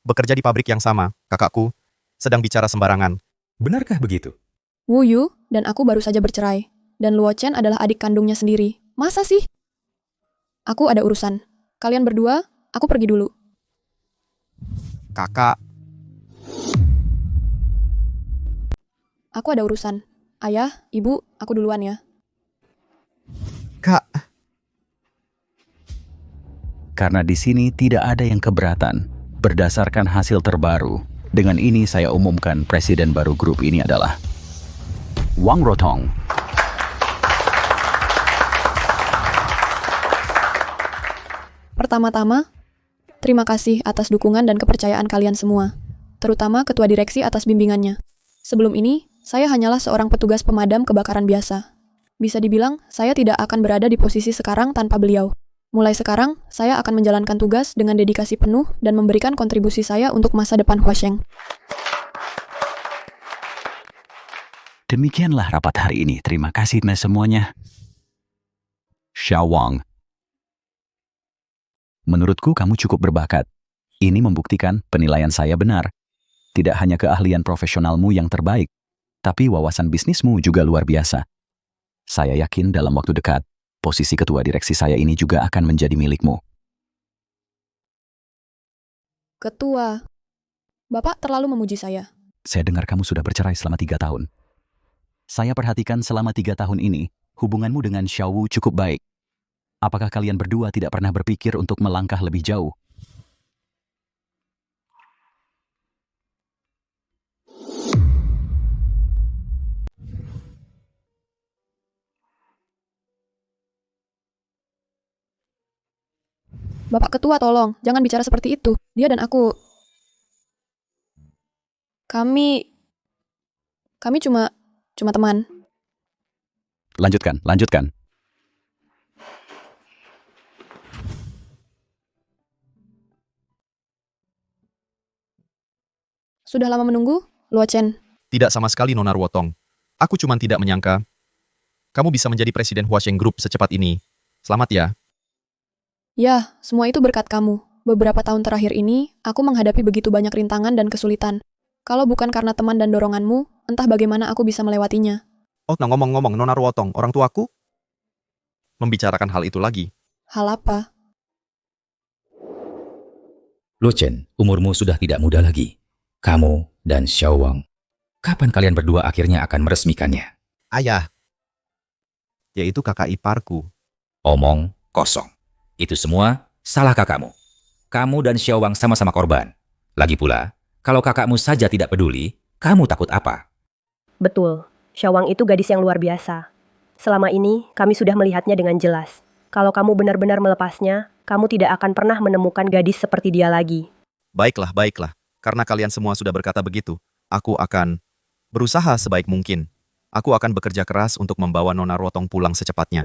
bekerja di pabrik yang sama. Kakakku sedang bicara sembarangan. Benarkah begitu? Wu Yu dan aku baru saja bercerai. Dan Luo Chen adalah adik kandungnya sendiri. Masa sih? Aku ada urusan. Kalian berdua, aku pergi dulu. Kakak. Aku ada urusan. Ayah, ibu, aku duluan ya. Kak, Karena di sini tidak ada yang keberatan. Berdasarkan hasil terbaru, dengan ini saya umumkan presiden baru grup ini adalah Wang Ruotong. Pertama-tama, terima kasih atas dukungan dan kepercayaan kalian semua, terutama ketua direksi atas bimbingannya. Sebelum ini, saya hanyalah seorang petugas pemadam kebakaran biasa. Bisa dibilang, saya tidak akan berada di posisi sekarang tanpa beliau. Mulai sekarang, saya akan menjalankan tugas dengan dedikasi penuh dan memberikan kontribusi saya untuk masa depan Huasheng. Demikianlah rapat hari ini. Terima kasih semuanya. Xiao Wang. Menurutku kamu cukup berbakat. Ini membuktikan penilaian saya benar. Tidak hanya keahlian profesionalmu yang terbaik, tapi wawasan bisnismu juga luar biasa. Saya yakin dalam waktu dekat, posisi ketua direksi saya ini juga akan menjadi milikmu. Ketua, Bapak terlalu memuji saya. Saya dengar kamu sudah bercerai selama 3 tahun. Saya perhatikan selama 3 tahun ini, hubunganmu dengan Xiao Wu cukup baik. Apakah kalian berdua tidak pernah berpikir untuk melangkah lebih jauh? Bapak Ketua, tolong, jangan bicara seperti itu. Dia dan aku... Kami cuma teman. Lanjutkan. Sudah lama menunggu, Luo Chen. tidak sama sekali Nona Ruotong. Aku cuma tidak menyangka kamu bisa menjadi presiden Huasheng Group secepat ini. Selamat ya. Ya, semua itu berkat kamu. Beberapa tahun terakhir ini, aku menghadapi begitu banyak rintangan dan kesulitan. Kalau bukan karena teman dan doronganmu, entah bagaimana aku bisa melewatinya. Oh, nah ngomong-ngomong Nona Ruotong, orang tuaku membicarakan hal itu lagi. Hal apa? Luo Chen, umurmu sudah tidak muda lagi. Kamu dan Xiao Wang. Kapan kalian berdua akhirnya akan meresmikannya? Ayah, yaitu kakak iparku. Omong kosong. Itu semua salah kakakmu. Kamu dan Xiao Wang sama-sama korban. Lagi pula, kalau kakakmu saja tidak peduli, kamu takut apa? Betul, Xiao Wang itu gadis yang luar biasa. Selama ini, kami sudah melihatnya dengan jelas. Kalau kamu benar-benar melepasnya, kamu tidak akan pernah menemukan gadis seperti dia lagi. Baiklah. Karena kalian semua sudah berkata begitu, aku akan berusaha sebaik mungkin. Aku akan bekerja keras untuk membawa Nona Ruotong pulang secepatnya.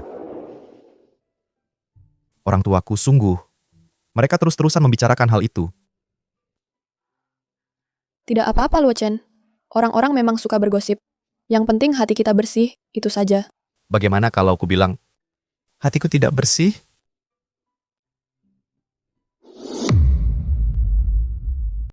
Orang tuaku sungguh. Mereka terus-terusan membicarakan hal itu. Tidak apa-apa, Luo Chen. Orang-orang memang suka bergosip. Yang penting hati kita bersih, itu saja. Bagaimana kalau aku bilang, hatiku tidak bersih?